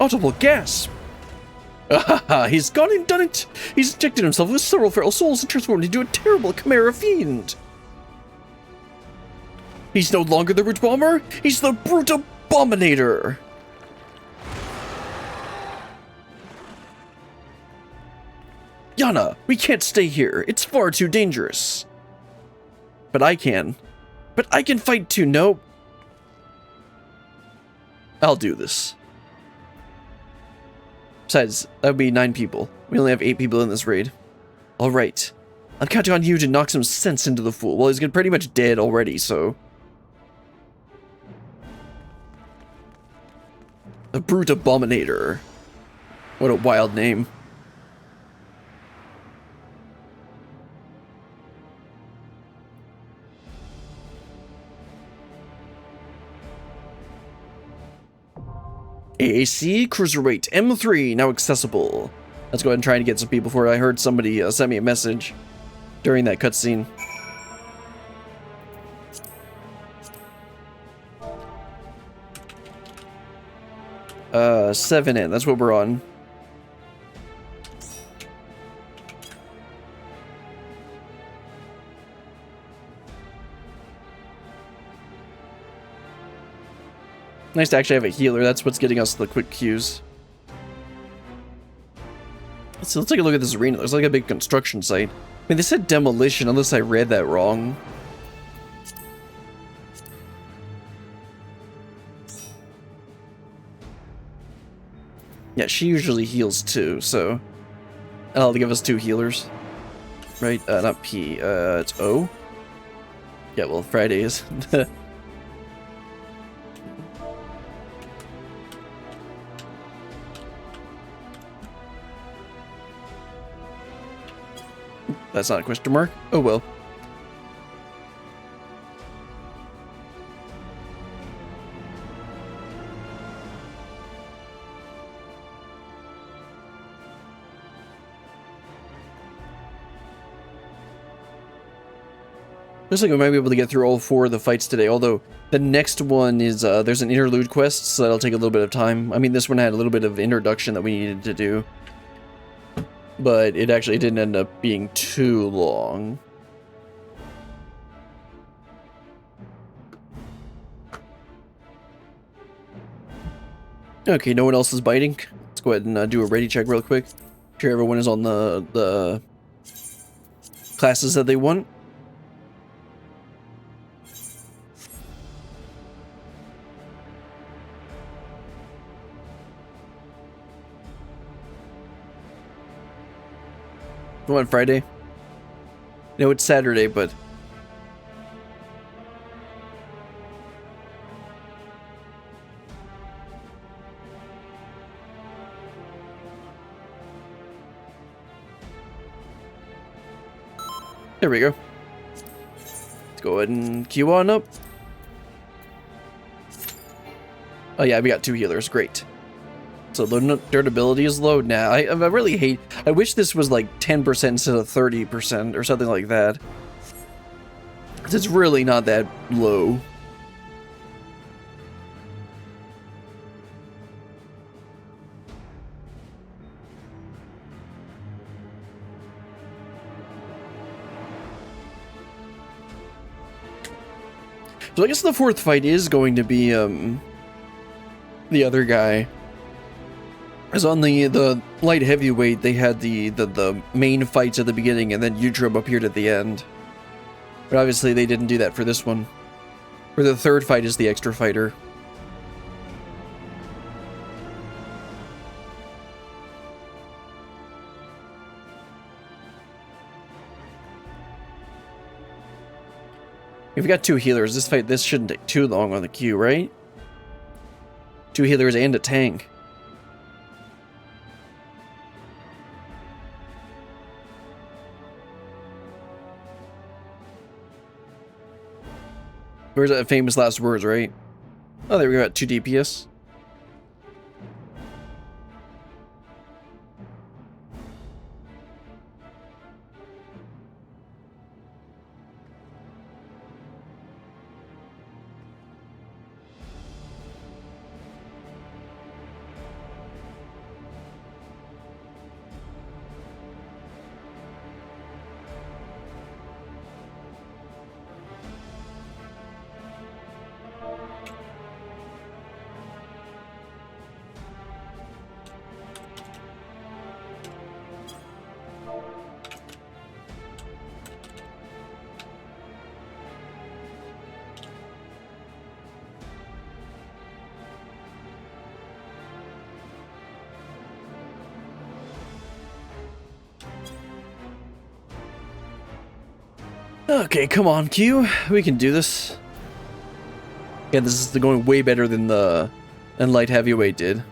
Audible gasp! Ah, he's gone and done it! He's injected himself with several feral souls and transformed into a terrible chimera fiend! He's no longer the Brute Bomber, he's the Brute Abominator! Yana, we can't stay here. It's far too dangerous. But I can. But I can fight too. No. I'll do this. Besides, that would be 9 people. We only have 8 people in this raid. Alright. I'm counting on you to knock some sense into the fool. Well, he's pretty much dead already, so... The Brute Abominator. What a wild name. AAC Cruiserweight M3 now accessible. Let's go ahead and try to get some people before I heard somebody send me a message during that cutscene. Uh, 7N, that's what we're on. Nice to actually have a healer. That's what's getting us the quick queues. So let's take a look at this arena. It looks like a big construction site. I mean, they said demolition, unless I read that wrong. Yeah, she usually heals too, so... I'll give us 2 healers. Right? Not P. It's O? Yeah, well, Fridays. That's not a question mark. Oh well. Looks like we might be able to get through all 4 of the fights today, although the next one is, there's an interlude quest, so that'll take a little bit of time. I mean, this one had a little bit of introduction that we needed to do. But it actually didn't end up being too long. Okay, no one else is biting. Let's go ahead and do a ready check real quick. Make sure everyone is on the classes that they want. On Friday? No, it's Saturday, but... There we go. Let's go ahead and queue on up. Oh yeah, we got 2 healers. Great. So the durability is low now. I really hate... I wish this was like 10% instead of 30% or something like that. It's really not that low. So I guess the 4th fight is going to be the other guy. Because on the light heavyweight, they had the main fights at the beginning, and then Utrum appeared at the end. But obviously they didn't do that for this one. For the 3rd fight is the extra fighter. We've got 2 healers. This shouldn't take too long on the queue, right? 2 healers and a tank. Where's that famous last words, right? Oh, there we go, 2 DPS. Okay, come on, Q. We can do this. Yeah, this is going way better than light heavyweight did.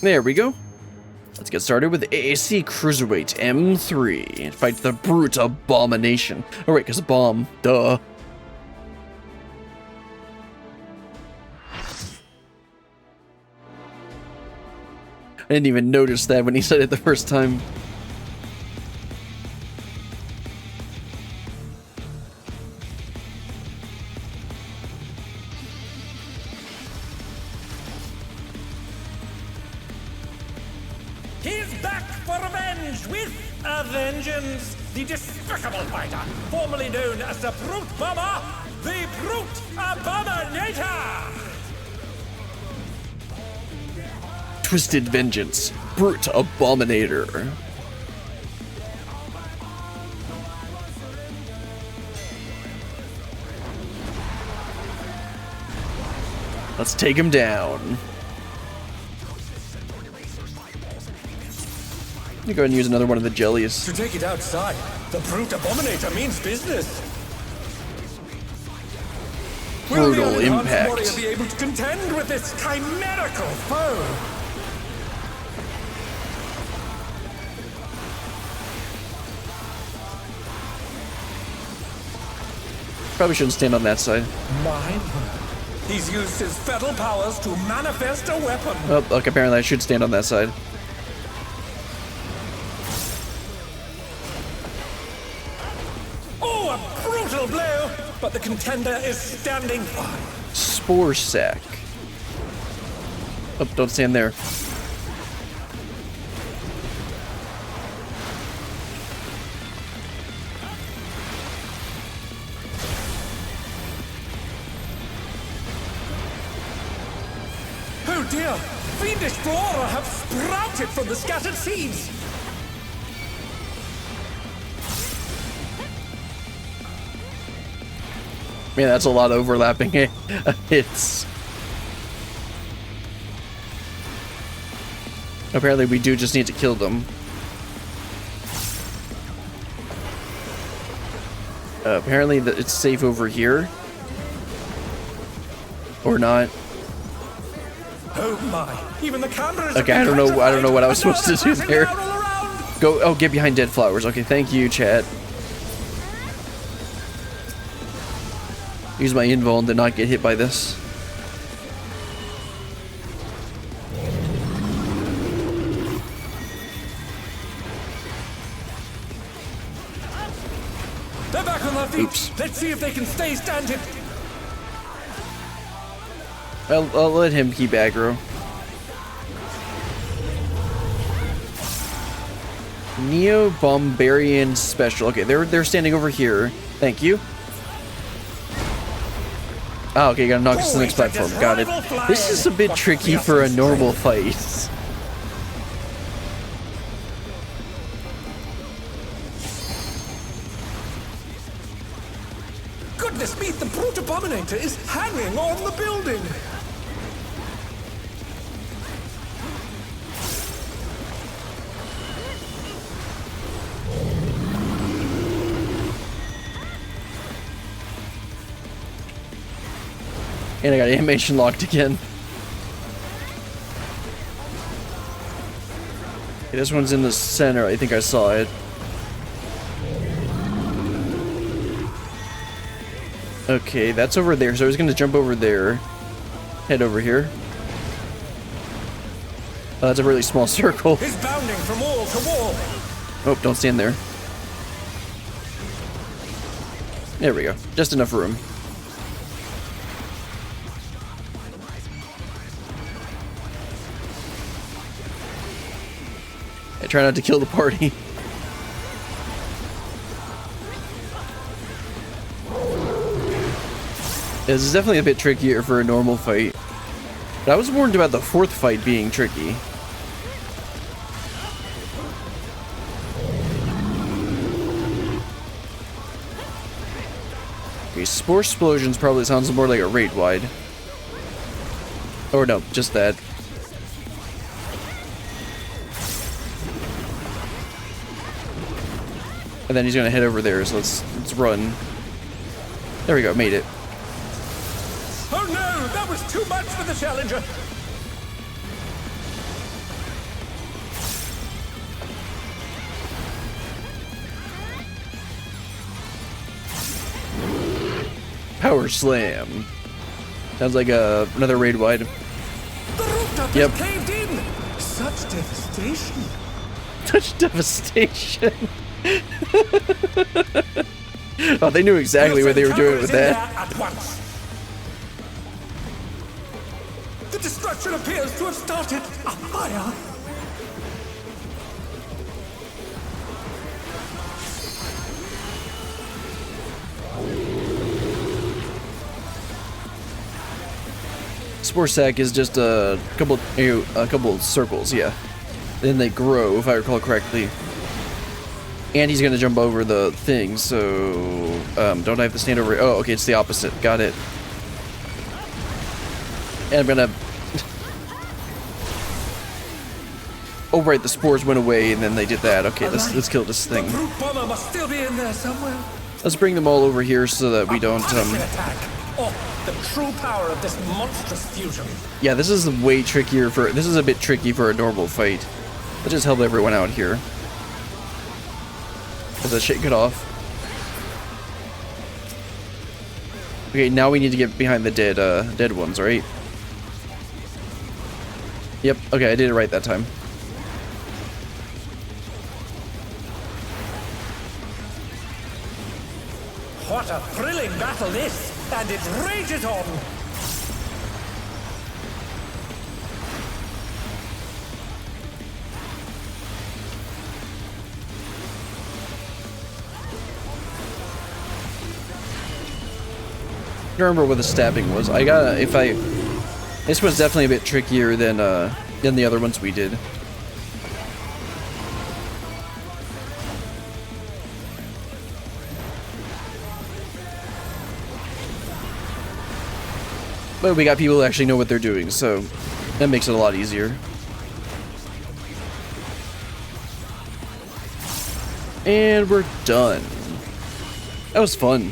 There we go. Let's get started with AAC Cruiserweight M3. Fight the Brute Abomination. Oh, right, because bomb. Duh. I didn't even notice that when he said it the first time. He's back for revenge with a vengeance. The despicable fighter, formerly known as the Brute Bomber, the Brute Abominator. Twisted Vengeance, Brute Abominator. Let's take him down. Let me go ahead and use another one of the jellies. To take it outside, the Brute Abominator means business. Will Brutal the enhanced impact. warrior be able to contend with this chimerical foe? Probably shouldn't stand on that side. Mine. He's used his fetal powers to manifest a weapon. Oh, look, apparently I should stand on that side. Oh, a brutal blow! But the contender is standing fine. Spore Sack. Oh, don't stand there. Oh dear! Fiendish flora have sprouted from the scattered seeds! Man, that's a lot of overlapping hits. Apparently we do just need to kill them. Apparently it's safe over here. Or not. Oh my! Even the cameras. Okay, I don't know what I was supposed to do there. Go, oh, get behind dead flowers. Okay, thank you, chat. Use my invul to not get hit by this. They're back on their feet. Oops. Let's see if they can stay standing. I'll let him keep aggro. Neo Bombarian Special. Okay, they're standing over here. Thank you. Oh, okay, gotta knock us to the next platform. Got it. This is a bit tricky for a normal fight. Goodness me, the brute abominator is hanging on the building. And I got animation locked again. Okay, this one's in the center. I think I saw it. Okay, that's over there. So I was going to jump over there. Head over here. Oh, that's a really small circle. He's bounding from wall to wall. Oh, don't stand there. There we go. Just enough room. I try not to kill the party. This is definitely a bit trickier for a normal fight. But I was warned about the fourth fight being tricky. Okay, Spore Explosions probably sounds more like a raid wide. Or no, just that. And then he's gonna head over there, so let's run. There we go, made it. Oh no, that was too much for the challenger. Power Slam. Sounds like another raid wide. The rooftop Yep. is caved in. Such devastation. Such devastation. Oh, they knew exactly what they were doing with that. At once. The destruction appears to have started a fire. Spore Sack is just a couple circles, yeah. Then they grow, if I recall correctly. And he's gonna jump over the thing, so don't I have to stand over? Oh, okay, it's the opposite. Got it. And I'm gonna. Oh right, the spores went away, and then they did that. Okay, let's kill this thing. The brute bomber must still be in there somewhere. Let's bring them all over here so that we don't. Punishing attack. Oh, the true power of this monstrous fusion. Yeah, this is way trickier for. This is a bit tricky for a normal fight. Let's just help everyone out here. Let's shake it off. Okay, now we need to get behind the dead ones, right? Yep. Okay, I did it right that time. What a thrilling battle this, and it rages on. I don't remember what the stabbing was. I gotta, this was definitely a bit trickier than the other ones we did. But we got people who actually know what they're doing, so that makes it a lot easier. And we're done. That was fun.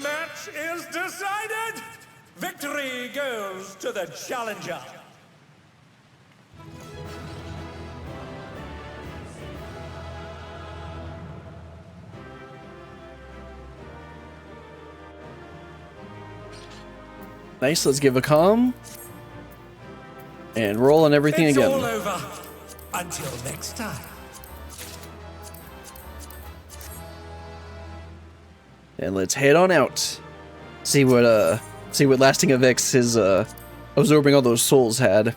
match is decided! Victory goes to the challenger! Nice, let's give a calm. And roll on everything It's again. all over. Until next time. And let's head on out. See what lasting effects his absorbing all those souls had.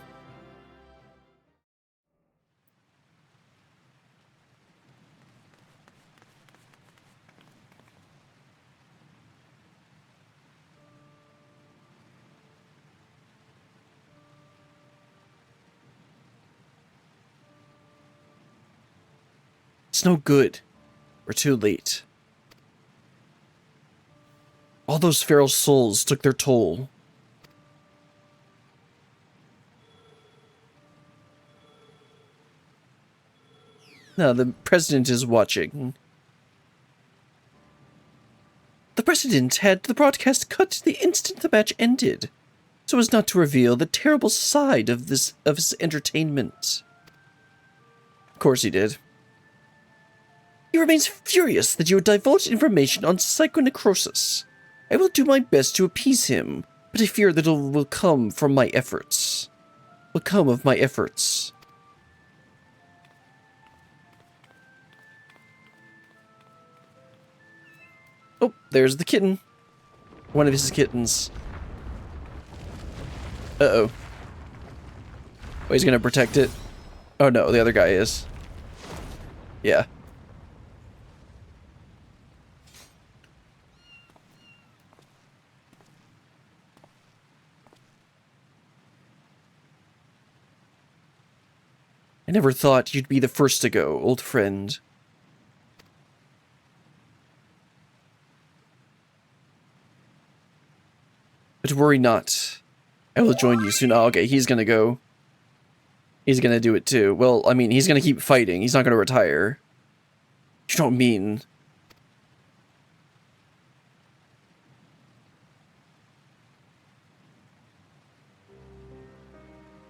It's no good. We're too late. All those feral souls took their toll. Now the president is watching. The president had the broadcast cut the instant the match ended, so as not to reveal the terrible side of his entertainment. Of course he did. He remains furious that you would divulge information on psychonecrosis. I will do my best to appease him, but I fear that it will come from my efforts. Will come of my efforts. Oh, there's the kitten. One of his kittens. Uh-oh. Oh, he's gonna protect it. Oh no, the other guy is. Yeah. I never thought you'd be the first to go, old friend. But worry not. I will join you soon. Oh, okay, he's gonna go. He's gonna do it too. Well, I mean, he's gonna keep fighting. He's not gonna retire. You don't mean...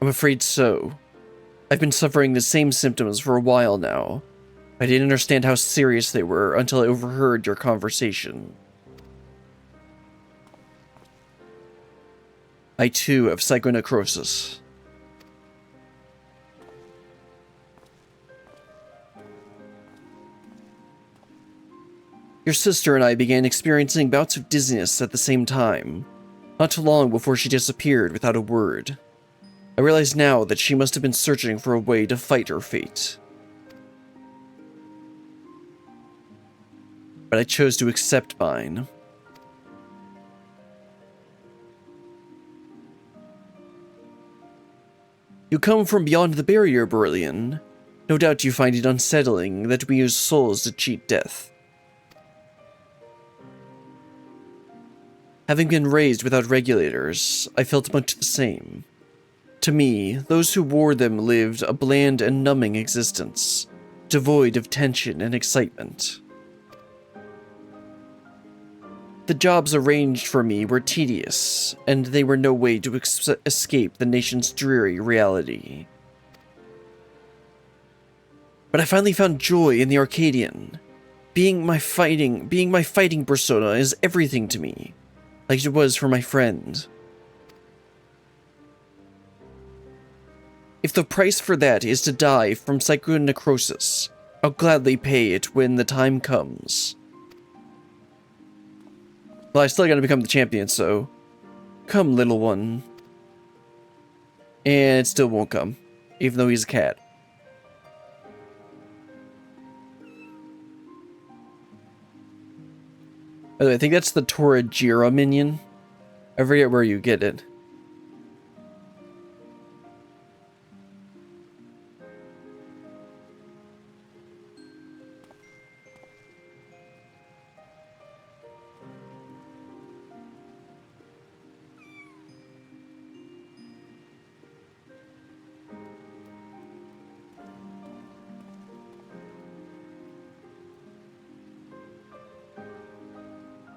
I'm afraid so. I've been suffering the same symptoms for a while now. I didn't understand how serious they were until I overheard your conversation. I too have psychonecrosis. Your sister and I began experiencing bouts of dizziness at the same time, not too long before she disappeared without a word. I realize now that she must have been searching for a way to fight her fate. But I chose to accept mine. You come from beyond the barrier, Berlian. No doubt you find it unsettling that we use souls to cheat death. Having been raised without regulators, I felt much the same. To me, those who wore them lived a bland and numbing existence, devoid of tension and excitement. The jobs arranged for me were tedious, and they were no way to escape the nation's dreary reality. But I finally found joy in the Arcadian. Being my fighting persona is everything to me, like it was for my friend. If the price for that is to die from psychonecrosis, I'll gladly pay it when the time comes. Well, I still gotta become the champion, so... Come, little one. And it still won't come, even though he's a cat. By the way, I think that's the Torajira minion. I forget where you get it.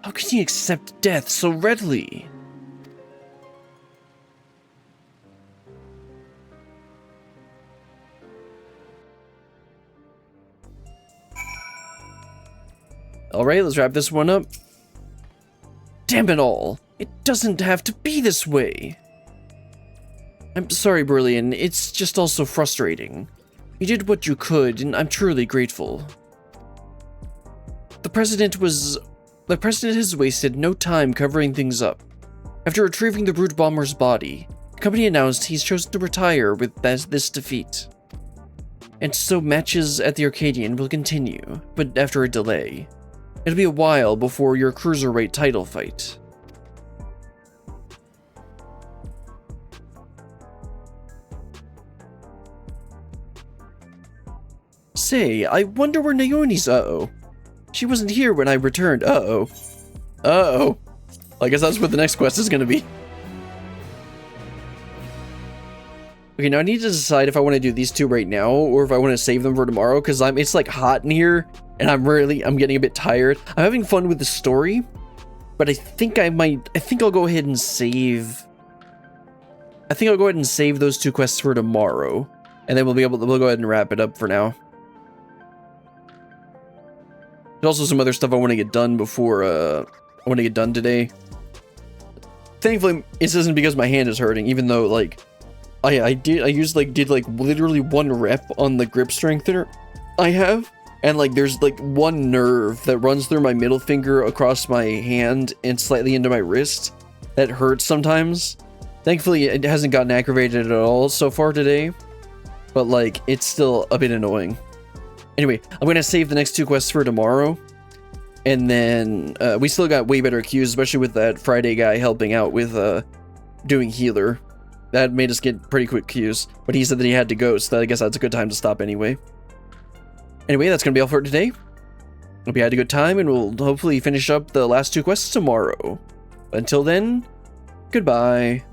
How can he accept death so readily? Alright, let's wrap this one up. Damn it all! It doesn't have to be this way! I'm sorry, Brilliant, it's just also frustrating. You did what you could, and I'm truly grateful. The President has wasted no time covering things up. After retrieving the Brood Bomber's body, the company announced he's chosen to retire with this defeat. And so matches at the Arcadian will continue, but after a delay. It'll be a while before your Cruiserweight title fight. Say, I wonder where Naomi's. Uh-oh. She wasn't here when I returned. Uh-oh. Uh-oh. I guess that's what the next quest is gonna be. Okay, now I need to decide if I want to do these two right now or if I want to save them for tomorrow, because it's like hot in here and I'm getting a bit tired. I'm having fun with the story, but I think I'll go ahead and save. I think I'll go ahead and save those two quests for tomorrow, and then we'll go ahead and wrap it up for now. There's also some other stuff I want to get done before I want to get done today. Thankfully, this isn't because my hand is hurting, even though like I did literally one rep on the grip strengthener I have, and like there's like one nerve that runs through my middle finger across my hand and slightly into my wrist that hurts sometimes. Thankfully, it hasn't gotten aggravated at all so far today, but like it's still a bit annoying. Anyway, I'm gonna save the next two quests for tomorrow, and then we still got way better queues, especially with that Friday guy helping out with doing healer. That made us get pretty quick queues, but he said that he had to go, so I guess that's a good time to stop anyway. Anyway, that's gonna be all for today. Hope you had a good time, and we'll hopefully finish up the last two quests tomorrow. Until then, goodbye.